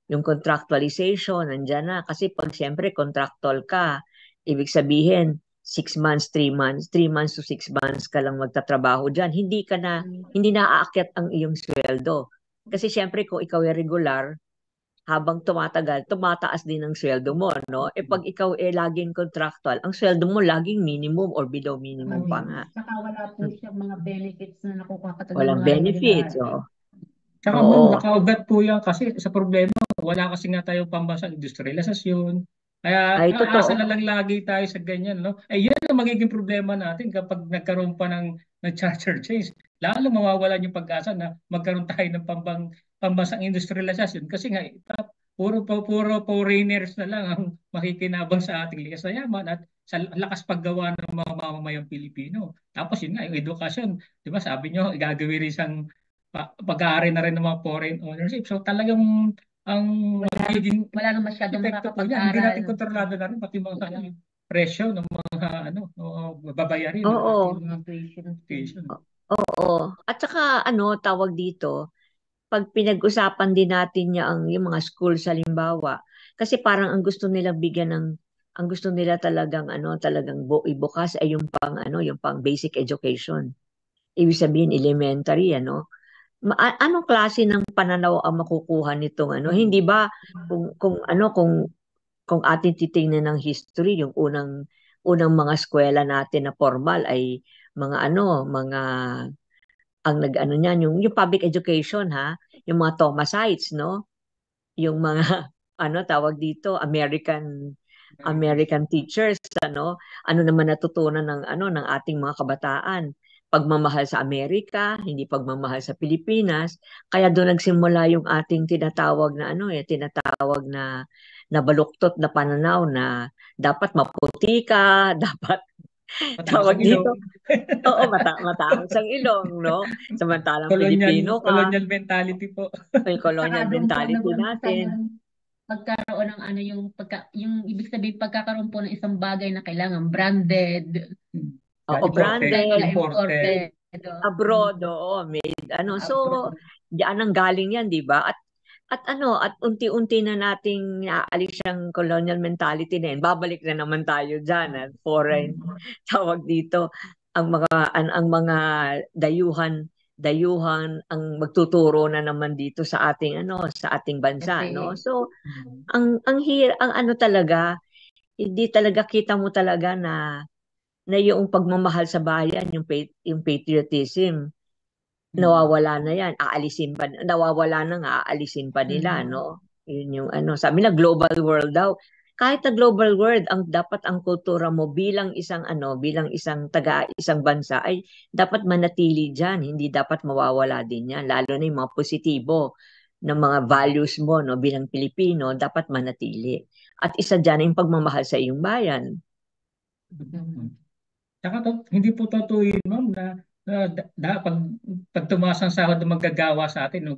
yung contractualization, nandiyan na. Kasi pag siyempre contractual ka, ibig sabihin 6 months, 3 months, 3 months to 6 months ka lang magtatrabaho dyan. Hindi na aakyat ang iyong sweldo. Kasi siyempre kung ikaw ay regular, habang tumatagal, tumataas din ang sweldo mo, no? Pag ikaw laging contractual, ang sweldo mo laging minimum or below minimum pa nga. Saka wala po siyang mga benefits na nakukuha ka Walang benefits, oo. Saka ma'am, nakaugat po yan kasi sa problema, wala kasi nga tayo pambansang industrialisasyon. Kaya Ay, aasa totoo. na lang lagi tayo sa ganyan, no? Yan ang magiging problema natin kapag nagkaroon pa ng charter change. Lalo mawawalan yung pag-asa na magkaroon tayo ng pambansang industrialisasyon kasi nga puro foreigners na lang ang makikinabang sa ating likas na yaman at sa lakas paggawa ng mga mamamayang Pilipino. Tapos yun nga, yung edukasyon, di ba sabi nyo, gagawin rin isang pag-aari na rin ng mga foreign ownership. So talagang ang magiging Wala nang masyadong epekto po niya, hindi natin makakapag-aral. kontrolado na rin pati mga presyo ng mga babayarin ng Oo, ating Mga tuition fee. tuition. oo. At saka tawag dito, pag pinag-usapan din natin yung mga schools halimbawa, kasi parang ang gusto nila bigyan ang gusto nila talagang talagang ibukas ay yung pang basic education. Ibig sabihin elementary anong klase ng pananaw ang makukuha nitong hindi ba kung atin titingnan ng history yung unang mga eskwela natin na formal ay mga ang nag-ano niyan yung public education yung mga Thomasites yung mga tawag dito American teachers ano naman natutunan ng ating mga kabataan, pagmamahal sa Amerika, hindi pagmamahal sa Pilipinas. Kaya doon nagsimula yung ating tinatawag na baluktot na pananaw na dapat maputi ka, dapat Matangos tawag ang ilong. dito. Oo, matangos ang ilong, no? Samantalang Pilipino ka, Colonial mentality po. yung Saka colonial doon po mentality nag-umpisa natin. yung pagkaroon ng yung ibig sabihin pagkakaroon po ng isang bagay na kailangan branded, Oo, Imported, branded, imported. imported. abroad, oo, made, So, diyan ang galing yan, di ba? At unti-unti na nating naalis yung colonial mentality na yun. Babalik na naman tayo dyan, foreign, tawag dito, ang mga dayuhan ang magtuturo na naman dito sa ating sa ating bansa, Kasi So, ang talaga, hindi talaga kita mo talaga na yung pagmamahal sa bayan, yung patriotism, nawawala na yan. Nawawala na nga, aalisin pa nila, Yun yung sabi na global world daw. Kahit na global world, dapat ang kultura mo bilang isang isang bansa ay dapat manatili diyan, hindi dapat mawawala din yan. Lalo na yung mga positibo ng mga values mo, bilang Pilipino, dapat manatili. At isa diyan yung pagmamahal sa iyong bayan. Saka hindi po totoo yun, ma'am, pag tumaas ang sahod ng manggagawa sa atin,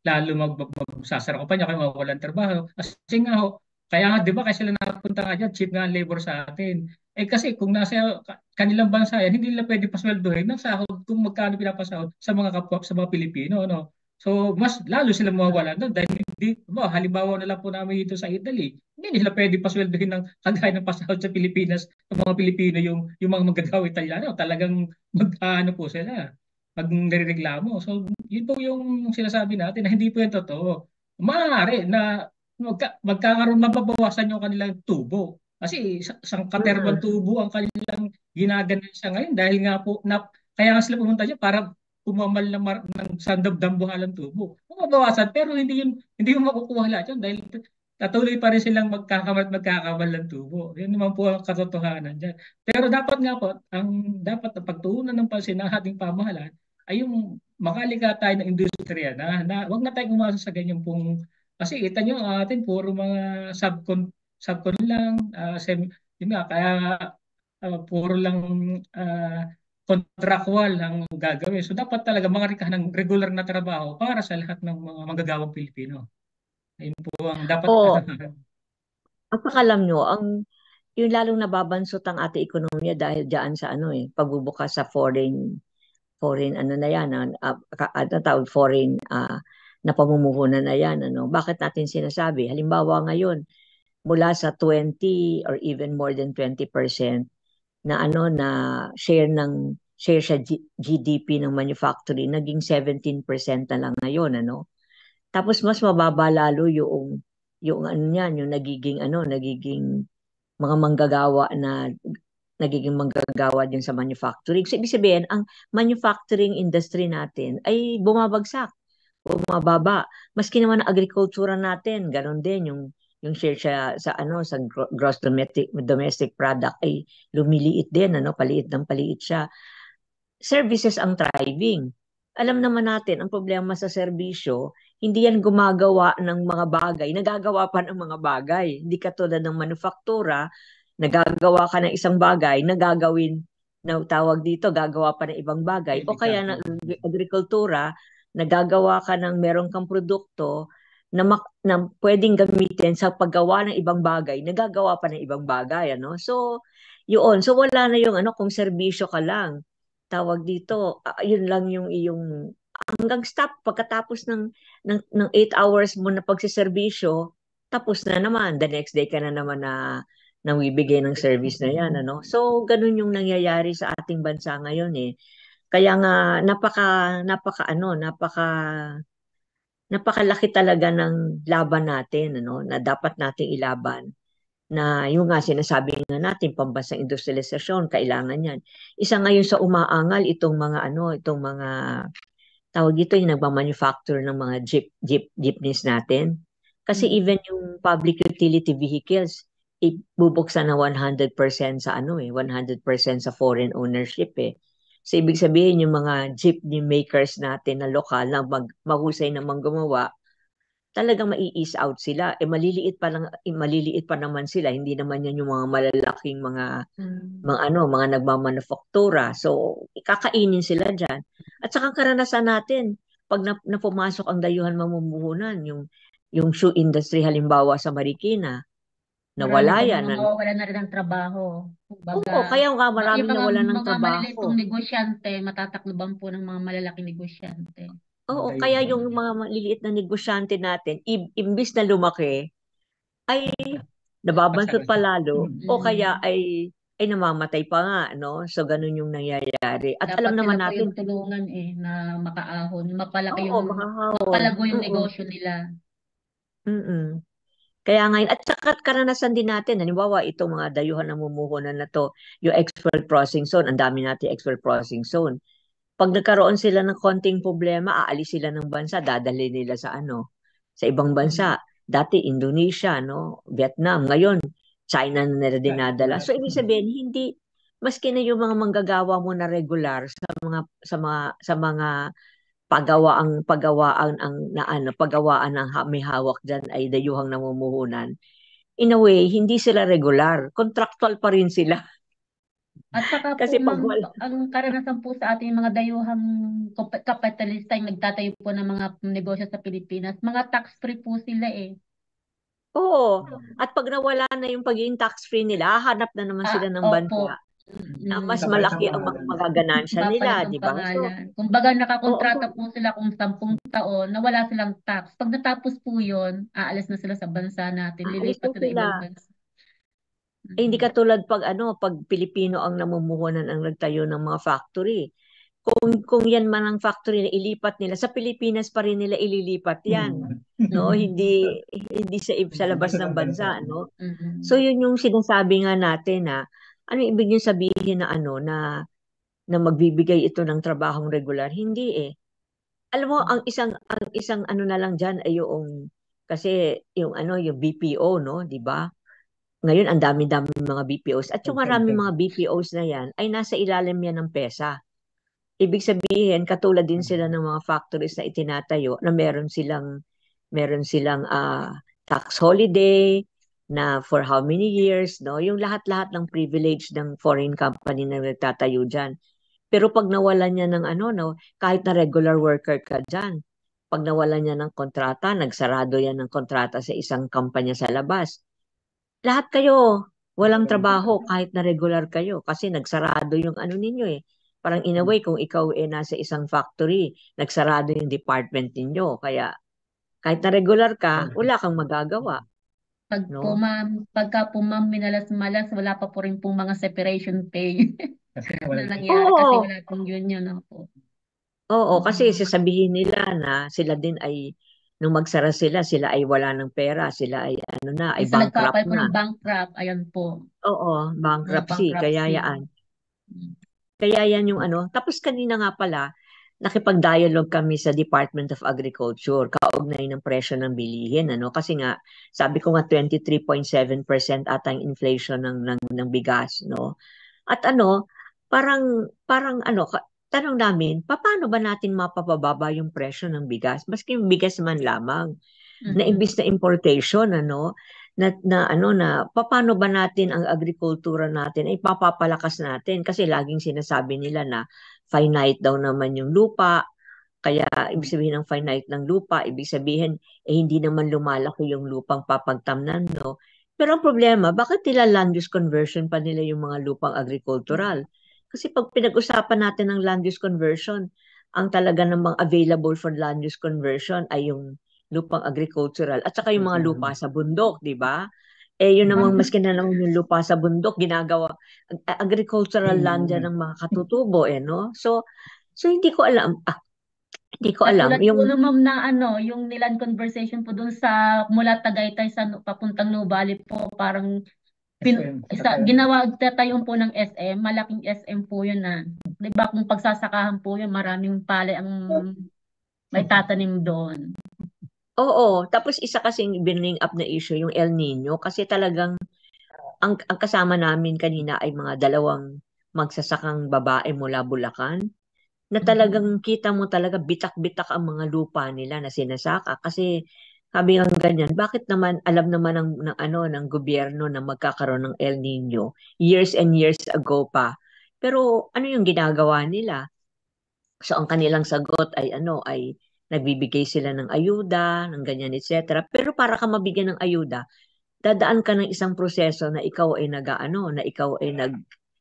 lalo magsasara ko pa niya kaya mawawalan trabaho. Kasi nga kaya nga, di ba, kasi sila napunta nga dyan, cheap nga ang labor sa atin. Kasi kung nasa kanilang bansa yan, hindi nila pwede pasweldohin ng sahod kung magkano pinapasahod sa mga kapwa, sa mga Pilipino, So, mas lalo sila mawawalan doon dahil halimbawa na lang po namin dito sa Italy, hindi nila pwede pasweldohin ng kagaya ng pasahod sa Pilipinas ng mga Pilipino yung mga manggagawa Italiano. Talagang mag-ano po sila, magrereklamo. So, yun po yung sinasabi natin na hindi po yan totoo. Maaari na magkakaroon, mababawasan yung kanilang tubo. Kasi isang katerbang tubo ang kanilang ginaganan sa ngayon dahil nga po, kaya nga sila pumunta dyan para pumamal ng sandab-dambuhalang tubo. Mababawasan pero hindi yung makukuha lahat yun dahil patuloy pa rin silang magkakamal ng tubo. Yun naman po ang katotohanan dyan. Pero dapat nga po, dapat ang pagtuunan ng pansin ng ating pamahalaan ay yung makalika tayo ng industriya na wag na tayong umasa sa ganyan pong, kasi kita nyo atin puro mga subcon lang, yun nga, kaya puro lang uh, contractual ang gagawin. So dapat talaga mga ng regular na trabaho para sa lahat ng mga manggagawang Pilipino. Ayun po ang dapat. O, ang pakalam nyo, yung lalong nababansot ang ating ekonomiya dahil diyan sa pagbubukas sa foreign na yan, tawag foreign na pamumuhunan na yan, Bakit natin sinasabi? Halimbawa ngayon, mula sa 20 or even more than 20% na share sa GDP ng manufacturing, naging 17% na lang ngayon, Tapos mas mababa lalo yung nagiging mga manggagawa nagiging manggagawa din sa manufacturing. So, ibig sabihin, ang manufacturing industry natin ay bumababa. Maski naman ang agrikultura natin, ganun din yung share sa gross domestic product ay lumiliit din, paliit ng paliit siya. Services ang thriving. Alam naman natin, ang problema sa serbisyo, hindi yan gumagawa ng mga bagay, nagagawa pa ng mga bagay. Hindi katulad ng manufaktura, nagagawa ka ng isang bagay, nagagawin, na tawag dito, gagawa pa ng ibang bagay. O kaya ng agrikultura, nagagawa ka ng meron kang produkto na pwedeng gamitin sa paggawa ng ibang bagay, nagagawa pa ng ibang bagay, ano? So, yun. So, wala na yung ano, kung serbisyo ka lang. Tawag dito, yun lang yung iyong hanggang stop pagkatapos ng 8 hours mo na pagsiservisyo, tapos na naman. The next day ka na naman na nawibigay ng service na yan, ano? So, ganun yung nangyayari sa ating bansa ngayon eh. Kaya nga napakalaki talaga ng laban natin, ano, na dapat nating ilaban. Na yung nga sinasabi nga natin, pambansang industrialisasyon, kailangan yan. Isa ngayon sa umaangal itong mga tawag dito yung nagmamanufacture ng mga jeepneys natin. Kasi even yung public utility vehicles, ibubuksan na 100% sa 100% sa foreign ownership eh. So ibig sabihin yung mga jeepney makers natin na lokal na mahusay namang gumawa, talagang mai-ease out sila. Maliliit pa naman sila, hindi naman yan yung mga malalaking mga nagmamanufaktura. So, kakainin sila dyan. At saka karanasan natin, pag pumasok ang dayuhan mamumuhunan, yung shoe industry halimbawa sa Marikina, nawala Marami yan. mga mawawala na rin ng trabaho. Kumbaga, Oo, kaya nga yung maraming nawala ng mga maliliit trabaho. pong negosyante, matatakloban po ng mga malalaking negosyante. Oo, kaya yung mga maliliit na negosyante natin, imbis na lumaki, ay nababansot pa lalo o kaya ay namamatay pa nga, no? So ganun yung nangyayari. At Dapat alam sila naman po natin, yung tulungan na makaahon, oo, makahawon. mapalago yung Oo. negosyo nila. Mm-mm. Kaya ngayon, at saka karanasan din natin, halimbawa itong mga dayuhan na mumuhunan na to, yung export crossing zone, ang dami natin export crossing zone. Pag nagkaroon sila ng konting problema, aalis sila ng bansa, dadali nila sa ibang bansa. Dati Indonesia, no, Vietnam, ngayon China na nila dinadala. So ibig sabihin maski na yung mga manggagawa mo na regular sa mga pagawaan ng may hawak diyan ay dayuhang namumuhunan. In a way, hindi sila regular, contractual pa rin sila. At saka po, Kasi pag ma'am, ang karanasan po sa ating mga dayuhang kapitalista yung nagtatayo po ng mga negosyo sa Pilipinas, mga tax-free po sila eh. Oo. At pag nawala na yung pagiging tax-free nila, hahanap na naman sila ng Opo. bansa na mas malaki ang magaganansya nila, Papalit di ng ba? So, pangalan. Kumbaga oo, nakakontrata po sila kung 10 taon na wala silang tax. Pag natapos po yun, aalis na sila sa bansa natin, alis na lilipat na sila. ibang bansa. Hindi katulad pag Pilipino ang namumuhunan ang nagtayo ng mga factory. Kung yan man ang factory na ilipat nila, sa Pilipinas pa rin nila ililipat yan. No, hindi sa labas ng bansa, no? So yun yung sinasabi nga natin na ano ibig yung sabihin na magbibigay ito ng trabahong regular? Hindi eh. Alam mo, ang isang ano na lang diyan ay yung kasi yung BPO, no, 'di ba? Ngayon ang dami-dami mga BPOs at yung maraming mga BPOs na yan ay nasa ilalim yan ng PESA. Ibig sabihin, katulad din sila ng mga factories na itinatayo na meron silang tax holiday na for how many years, no? Yung lahat-lahat ng privilege ng foreign company na nagtatayo diyan. Pero pag nawalan niya ng no, kahit na regular worker ka diyan, pag nawalan niya ng kontrata, nagsarado yan ng kontrata sa isang kumpanya sa labas. Lahat kayo walang trabaho kahit na regular kayo kasi nagsarado yung ano ninyo eh. Parang in a way, kung ikaw nasa isang factory, nagsarado yung department ninyo. Kaya kahit na regular ka, wala kang magagawa. No? Pagka po ma'am minalas-malas, wala pa po rin pong mga separation pay Kasi na wala. nangyari kasi wala pong union na po. Oo, kasi sasabihin nila na sila din ay nung magsara sila ay wala ng pera, sila ay ay Isa bankrupt nagpapay po na. ng bankrupt, ayan po, Oo, mga bankruptcy, kaya bankruptcy. yan. Kaya yan yung Tapos kanina nga pala, nakipag-dialogue kami sa Department of Agriculture, kaugnay ng presyo ng bilihin, Kasi nga, sabi ko nga 23.7% ata ang inflation ng bigas, no? At parang tanong namin, paano ba natin mapapababa yung presyo ng bigas? Maski yung bigas man lamang na imbis na importation, na paano ba natin ang agrikultura natin ay papapalakas natin kasi laging sinasabi nila na finite daw naman yung lupa, Kaya ibig sabihin ng finite ng lupa, ibig sabihin hindi naman lumalaki yung lupang papagtamnan, no? Pero ang problema, bakit nila land use conversion pa nila yung mga lupang agricultural? Kasi pag pinag-usapan natin ng land use conversion, ang talaga namang available for land use conversion ay yung lupang agricultural at saka yung mga lupa sa bundok, di ba? Yun namang maski na naman yung lupa sa bundok, ginagawa agricultural land yan ng mga katutubo, no? So hindi ko alam. Hindi ko alam. Katulad po Yung, ma'am na yung nilan conversation po doon sa mula Tagaytay sa papuntang Nuvali po, parang ginawa tatayong po ng SM, malaking SM po yun na. 'Di ba kung pagsasakahan po yun, maraming palay ang may tatanim doon. oo, tapos isa kasing bring up na issue, yung El Nino, kasi talagang ang kasama namin kanina ay mga dalawang magsasakang babae mula Bulacan, na talagang kita mo talaga bitak-bitak ang mga lupa nila na sinasaka kasi sabi nga ganyan, bakit naman alam naman ng gobyerno na magkakaroon ng El Nino years and years ago pa. Pero ano yung ginagawa nila? So ang kanilang sagot ay ay nagbibigay sila ng ayuda, ng ganyan, etc. Pero para ka mabigyan ng ayuda, dadaan ka ng isang proseso na ikaw ay na ikaw ay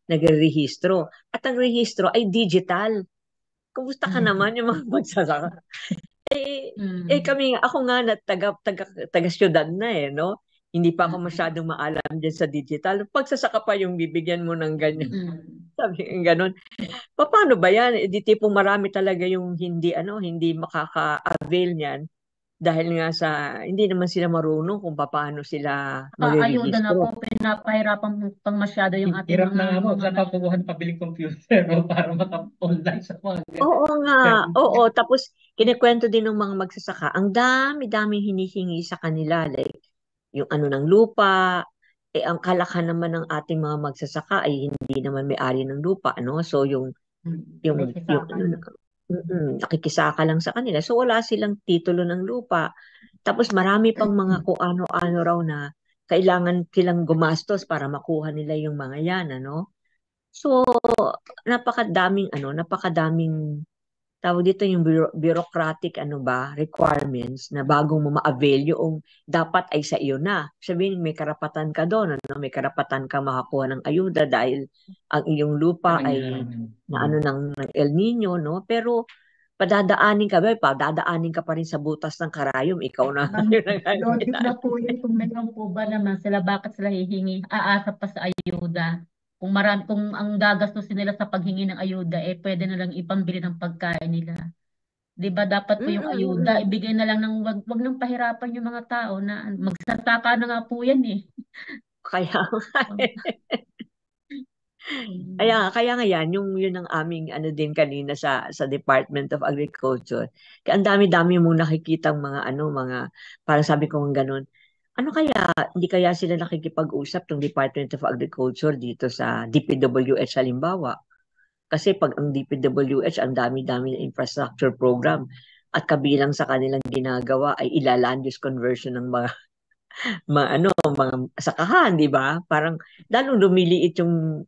nagrerehistro. At ang rehistro ay digital. Kumusta ka naman yung mga magsasaka? Kami, ako nga na taga syudad na no? Hindi pa ako masyadong maalam dyan sa digital. Pagsasaka pa yung bibigyan mo ng ganyan. Sabi nga ganun. Paano ba yan? Di tipong marami talaga yung hindi makaka-avail niyan dahil nga sa hindi naman sila marunong kung paano sila Ayuda na po, magre-register. pinapahirapan pang masyado yung ating Hirap na nga mo, mga saan ka kukuha ng pabiling computer para maka-online sa mga Oo nga, ganun. oo. Tapos kinikwento din ng mga magsasaka, ang dami-daming hinihingi sa kanila. Like, yung ng lupa, ang kalakhan naman ng ating mga magsasaka ay hindi naman may-ari ng lupa, no? So nakikisaka lang sa kanila. So wala silang titulo ng lupa. Tapos marami pang mga kung ano-ano raw na kailangan silang gumastos para makuha nila yung mga yan, ano? So napakadaming tawag dito yung bureaucratic requirements na bago mo ma-avail yung dapat ay sa iyo na. Sabihin may karapatan ka doon, may karapatan ka makakuha ng ayuda dahil ang iyong lupa ay ng El Nino, no? Pero padadaanin ka pa rin sa butas ng karayom, ikaw na. Logic na po yun kung meron po ba naman sila, bakit sila aasa pa sa ayuda. Kung ang gagastusin nila sa paghingi ng ayuda, pwede na lang ipambili ng pagkain nila. 'Di ba dapat po yung ayuda, ibigay na lang ng wag nang pahirapan yung mga tao na magsasaka na nga po yan Kaya kaya nga yan, yun ang aming din kanina sa Department of Agriculture. Kaya ang dami-dami mong nakikitang mga parang sabi ko ng ganun. Ano kaya, hindi kaya sila nakikipag-usap ng Department of Agriculture dito sa DPWH halimbawa? Kasi pag ang DPWH, ang dami-dami na infrastructure program at kabilang sa kanilang ginagawa ay ilaland use conversion ng mga sakahan, di ba? Parang lalong lumiliit yung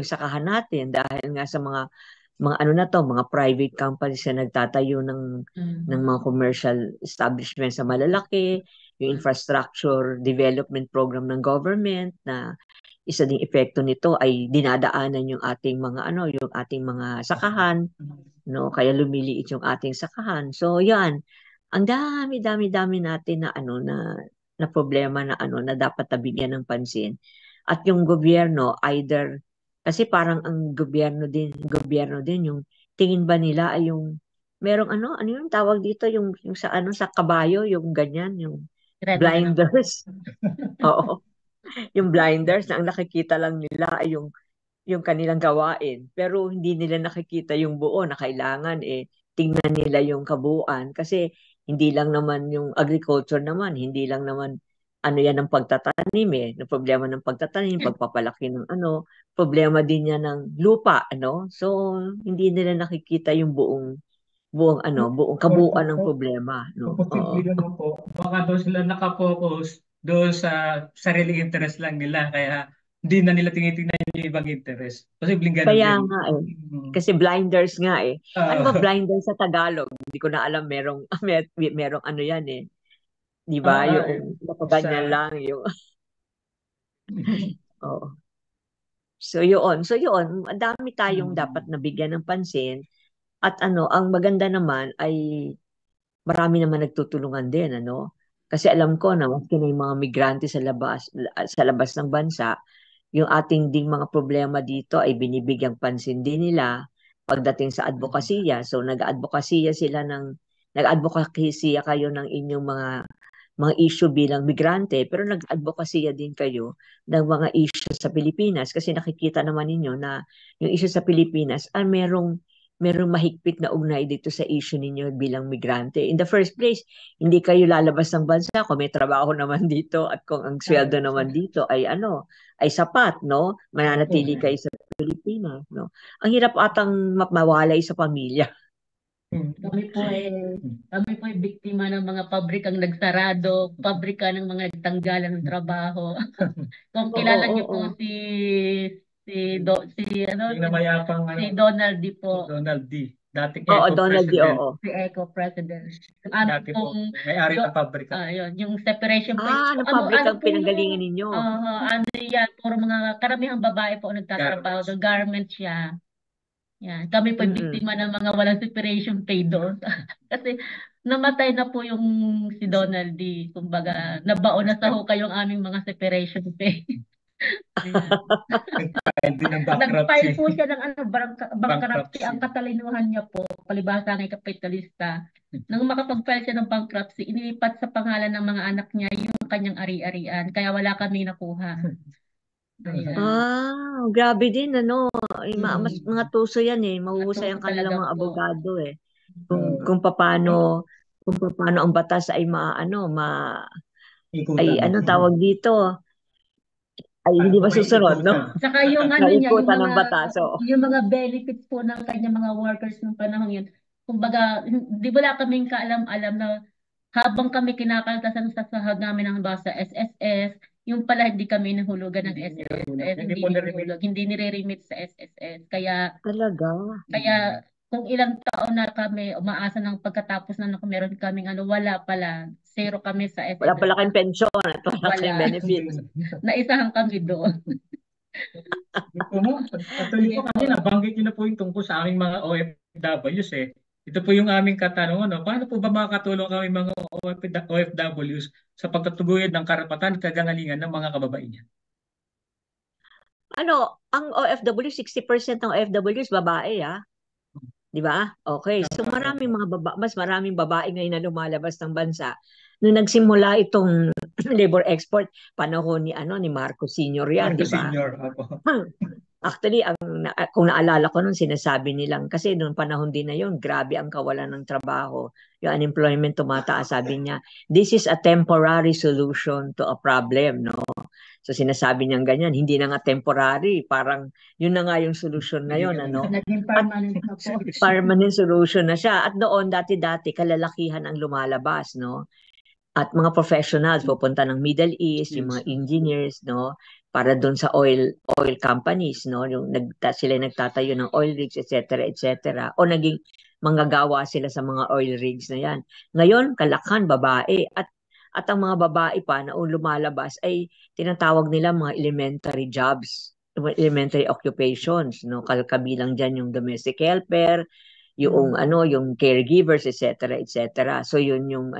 sakahan natin dahil nga sa mga private companies na nagtatayo ng mga commercial establishments sa malalaki, yung infrastructure development program ng government na isa ding epekto nito ay dinadaanan yung ating mga sakahan, no? Kaya lumiliit yung ating sakahan. So, yan. Ang dami natin na problema na dapat nabigyan ng pansin. At yung gobyerno either kasi parang ang gobyerno din yung tingin ba nila ay yung merong ano yung tawag dito yung sa kabayo yung ganyan yung blinders. Oo. Yung blinders na ang nakikita lang nila ay yung kanilang gawain. Pero hindi nila nakikita yung buo na kailangan tingnan nila yung kabuuan. Kasi hindi lang naman yung agriculture naman, hindi lang naman yan ang pagtatanim Yung problema ng pagtatanim, pagpapalaki ng problema din yan ng lupa, So, hindi nila nakikita yung buong kabuuan ng problema, no? Posible naman po. Baka doon sila nakapokus doon sa sarili interest lang nila. Kaya hindi na nila tinitingnan yung ibang interest. Posibleng ganun Kaya din. nga eh. Mm. Kasi blinders nga eh. Ano ba Ah, blinders sa Tagalog? Hindi ko na alam, merong ano yan eh. Di ba? eh, Yung nakaganyan sa lang. Yung, oo. So yun. So yun, ang dami tayong dapat nabigyan ng pansin. At ano, ang maganda naman ay marami naman nagtutulungan din, ano? Kasi alam ko na maski na yung mga migrante sa labas ng bansa, yung ating ding mga problema dito ay binibigyang pansin din nila pagdating sa advokasya. So nag-advokasya kayo ng inyong mga issue bilang migrante, pero nag-advokasya din kayo ng mga issue sa Pilipinas kasi nakikita naman ninyo na yung issue sa Pilipinas ay merong mahigpit na ugnay dito sa issue ninyo bilang migrante. In the first place, hindi kayo lalabas ng bansa kung may trabaho naman dito at kung ang sweldo naman dito ay ay sapat, no? Mananatili kayo sa Pilipinas, no? Ang hirap atang mawalay sa pamilya. Kami po ay biktima ng mga pabrikang nagsarado, pabrika ng mga nagtanggalan ng trabaho. Kung Oo, kilala niyo oo. po yung namayapang si Donald D po, Donald D. Dating Oo, ECO Donald D. president. Oo. si Eco President. Yung ano Dati po, pong may-ari ng pabrika. yun, yung separation point. Ng Ano pabrikang po pinanggalingan yung ninyo. ano yan, puro mga karamihang babae po ang nagtatrabaho doon, garment siya. Yan. Kami po Mm-mm. biktima ng mga walang separation pay doon. Kasi namatay na po yung si Donald D. Kumbaga, nabaon na sa hukay yung aming mga separation pay. Ayan. Nag-file din ng Nag-file bankruptcy. po siya ng bankruptcy. Ang Bankruptcy. katalinuhan niya po, palibhasa ng kapitalista. Nang makapag-file siya ng bankruptcy, inilipat sa pangalan ng mga anak niya yung kanyang ari-arian. Kaya wala kami nakuha. Ayan. Grabe din, ano. Mga Mm. tuso yan eh. Mahuhusay Matuto ang talaga kanilang mga po. abogado eh. Kung paano ang batas ay Ikutan. ano tawag dito? Ay hindi ba susunod, no? Saka yung ano niya, Naikutan ng batas. Oo. yung mga benefits po ng kanya mga workers ng panahon yun. Kumbaga, di wala kaming kaalam-alam na habang kami kinakaltasan sa sahod namin ng basa SSS, yung pala hindi kami nahulugan ng SSS, hindi nire-remit sa SSS. Kaya Talaga. kung ilang taon na kami umaasa ng pagkatapos na meron kaming wala pala, zero kami sa Wala SSS. pala kayong pensyon at wala kayong Wala. benefits. Naisahan kami doon. Patuloy po kami, nabanggit niyo na po yung tungkol sa aming mga OFWs eh. Ito po yung aming katanungan, no? Paano po ba makakatulong kami mga OFWs sa pagtatuguyod ng karapatan at kagalingan ng mga kababaihan? Ang OFW, 60% ng OFWs babae, ah. Di ba? Okay. So mas maraming babae ngayon na lumalabas ng bansa. Nung nagsimula itong labor export, panahon ni Marcos Sr. yan, di Marcos ba? Sr. Opo. Actually, kung naalala ko nun, sinasabi nilang, kasi noong panahon din na yun, grabe ang kawalan ng trabaho. Yung unemployment tumataas, sabi niya, this is a temporary solution to a problem, no? So sinasabi niyang ganyan, hindi na nga temporary, parang yun na nga yung solution ngayon, ano? Naging permanent na po. Permanent solution na siya. At doon, dati-dati, kalalakihan ang lumalabas, no? At mga professionals pupunta ng Middle East, yung mga engineers, no, para doon sa oil companies, no, yung sila nagtatayo ng oil rigs, etc., etc. O naging manggagawa sila sa mga oil rigs na yan. Ngayon, kalakhan babae at ang mga babae pa na lumalabas ay tinatawag nila mga elementary jobs, elementary occupations, no, kabilang diyan yung domestic helper, yung yung caregivers, etc., etc. So yun yung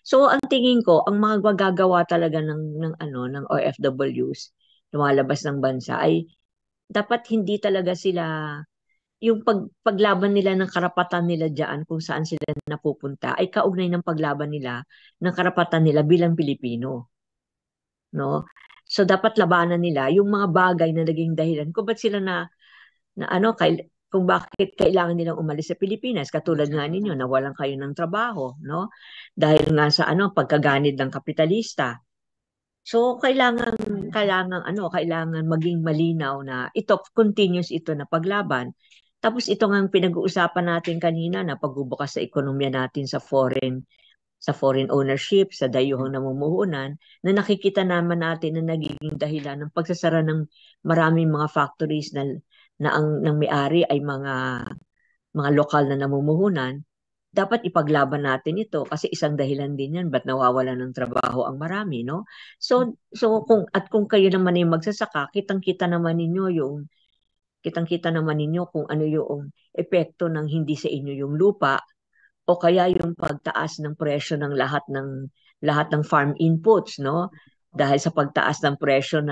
So ang tingin ko ang mga magagawa talaga ng OFWs lumalabas ng bansa ay dapat hindi talaga sila yung paglaban nila ng karapatan nila diyan kung saan sila napupunta ay kaugnay ng paglaban nila ng karapatan nila bilang Pilipino, no? So dapat labanan nila yung mga bagay na naging dahilan kung ba't sila kung bakit kailangan nilang umalis sa Pilipinas, katulad nga ninyo, nawalan kayo ng trabaho, no? Dahil nga sa pagkaganid ng kapitalista. So kailangan maging malinaw na continuous ito na paglaban. Tapos ito nga ang pinag-uusapan natin kanina na pagbubukas sa ekonomiya natin sa foreign sa foreign ownership, sa dayuhang namumuhunan, na nakikita naman natin na nagiging dahilan ng pagsasara ng maraming mga factories na ang ng may-ari ay mga lokal na namumuhunan. Dapat ipaglaban natin ito kasi isang dahilan din yan ba't nawawalan ng trabaho ang marami, no? So kung kayo naman ay magsasaka, kitang-kita naman ninyo kung ano yung epekto ng hindi sa inyo yung lupa o kaya yung pagtaas ng presyo ng lahat ng farm inputs, no? Dahil sa pagtaas ng presyo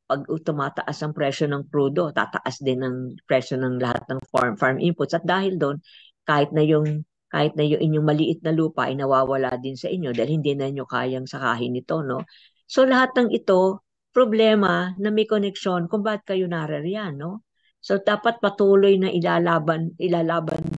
pag tumataas ang presyo ng crudo, tataas din ang presyo ng lahat ng farm inputs, at dahil doon kahit na yung inyong maliit na lupa ay nawawala din sa inyo dahil hindi na inyo kayang sakahin ito, no? So lahat ng ito problema na may koneksyon kung bakit kayo naririyan, no? So dapat patuloy na ilalaban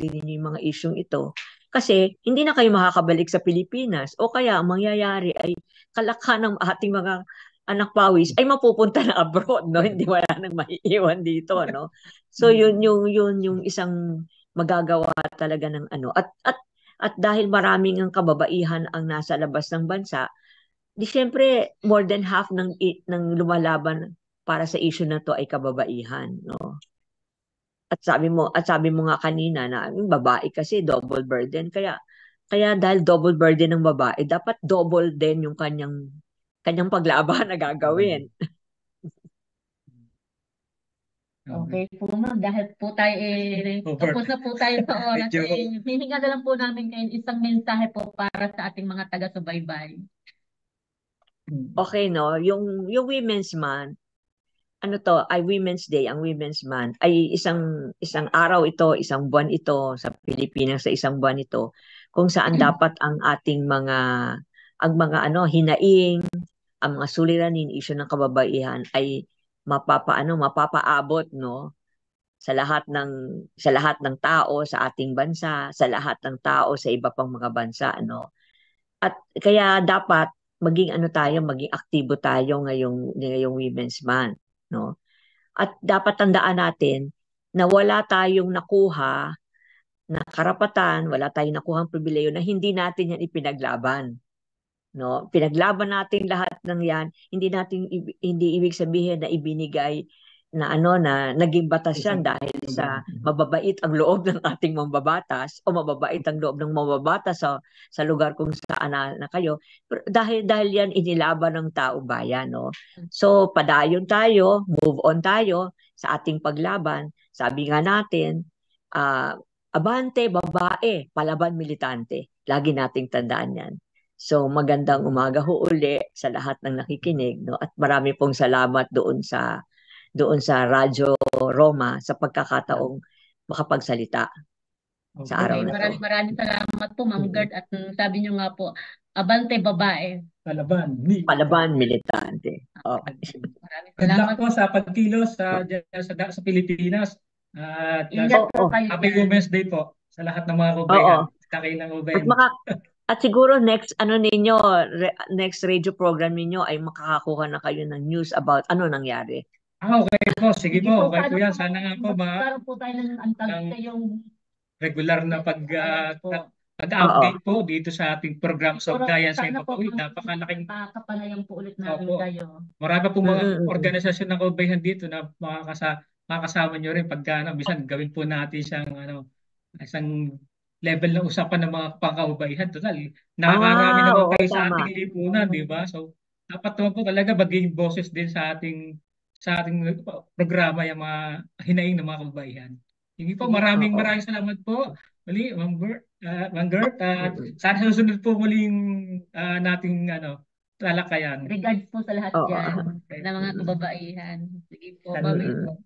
din ninyo yung mga isyung ito kasi hindi na kayo makakabalik sa Pilipinas o kaya ang mangyayari ay kalakhan ng ating mga anak pawis ay mapupunta na abroad, no? Hindi, wala nang maiiwan dito, no? So yun yung isang magagawa talaga ng ano, at dahil maraming ang kababaihan ang nasa labas ng bansa, di syempre more than half ng lumalaban para sa issue na to ay kababaihan, no? At sabi mo nga kanina na yung babae kasi double burden, kaya dahil double burden ng babae, dapat double din yung kanyang paglaban na gagawin. Okay po ma'am, dahil po tayo tapos na po tayo sa oras. Hihinga na lang po namin ngayon isang mensahe po para sa ating mga taga-subaybay. Okay, no? Yung Women's Month, Women's Day, ang Women's Month ay isang araw ito, isang buwan ito sa Pilipinas, sa isang buwan ito kung saan dapat ang ating mga hinaing, ang mga suliranin, issue ng kababaihan ay mapapaabot, no, sa lahat ng tao sa ating bansa, sa lahat ng tao sa iba pang mga bansa, no. At kaya dapat maging aktibo tayo ngayong Women's Month, no. At dapat tandaan natin na wala tayong nakuha na karapatan, wala tayong nakuhang pribileyo na hindi natin yan ipinaglaban, no? Pinaglaban natin lahat ng yan, hindi ibig sabihin na ibinigay na naging batas yan dahil sa mababait ang loob ng ating mambabatas o mababait ang loob ng mambabatas sa lugar kung saan na kayo. Pero dahil yan inilaban ng taong bayan, no? So padayon tayo, move on tayo sa ating paglaban. Sabi nga natin, abante babae, palaban militante. Lagi nating tandaan yan. So magandang umaga ho uli sa lahat ng nakikinig, no? At marami pong salamat doon sa Radyo Roma sa pagkakataong makapagsalita sa araw na to. Maraming salamat po Ma'am Gert, at sabi niyo nga po, abante babae, palaban militante. Okay. Maraming salamat po sa pagkilos sa Pilipinas. At Happy Women's Day po sa lahat ng mga kabayan. At siguro next radio program ninyo ay makakakuha na kayo ng news about ano nangyari. Okay po, sige po. Okay po yan. Sana nga po magkaroon po tayo ng regular na pag-update po dito sa ating program sa Ugnayan sa Ipapawid. Napakalaking kapanayan po ulit namin kayo. Marami po mga organisasyon ng kababayan dito na makakasama nyo rin pagka bisan gawin po natin isang level ng usapan ng mga pangkababayan. Total, nakakarami naman kayo sa ating lipunan, di ba? So, dapat naman po talaga maging boses din sa ating programa yung mga hinaing ng mga kababayan. Sige po, maraming salamat po. Muli, Ma'am Gert. Sana susunod po muling nating talakayan. Regards po sa lahat yan ng mga kababaihan. Sige po, salamat.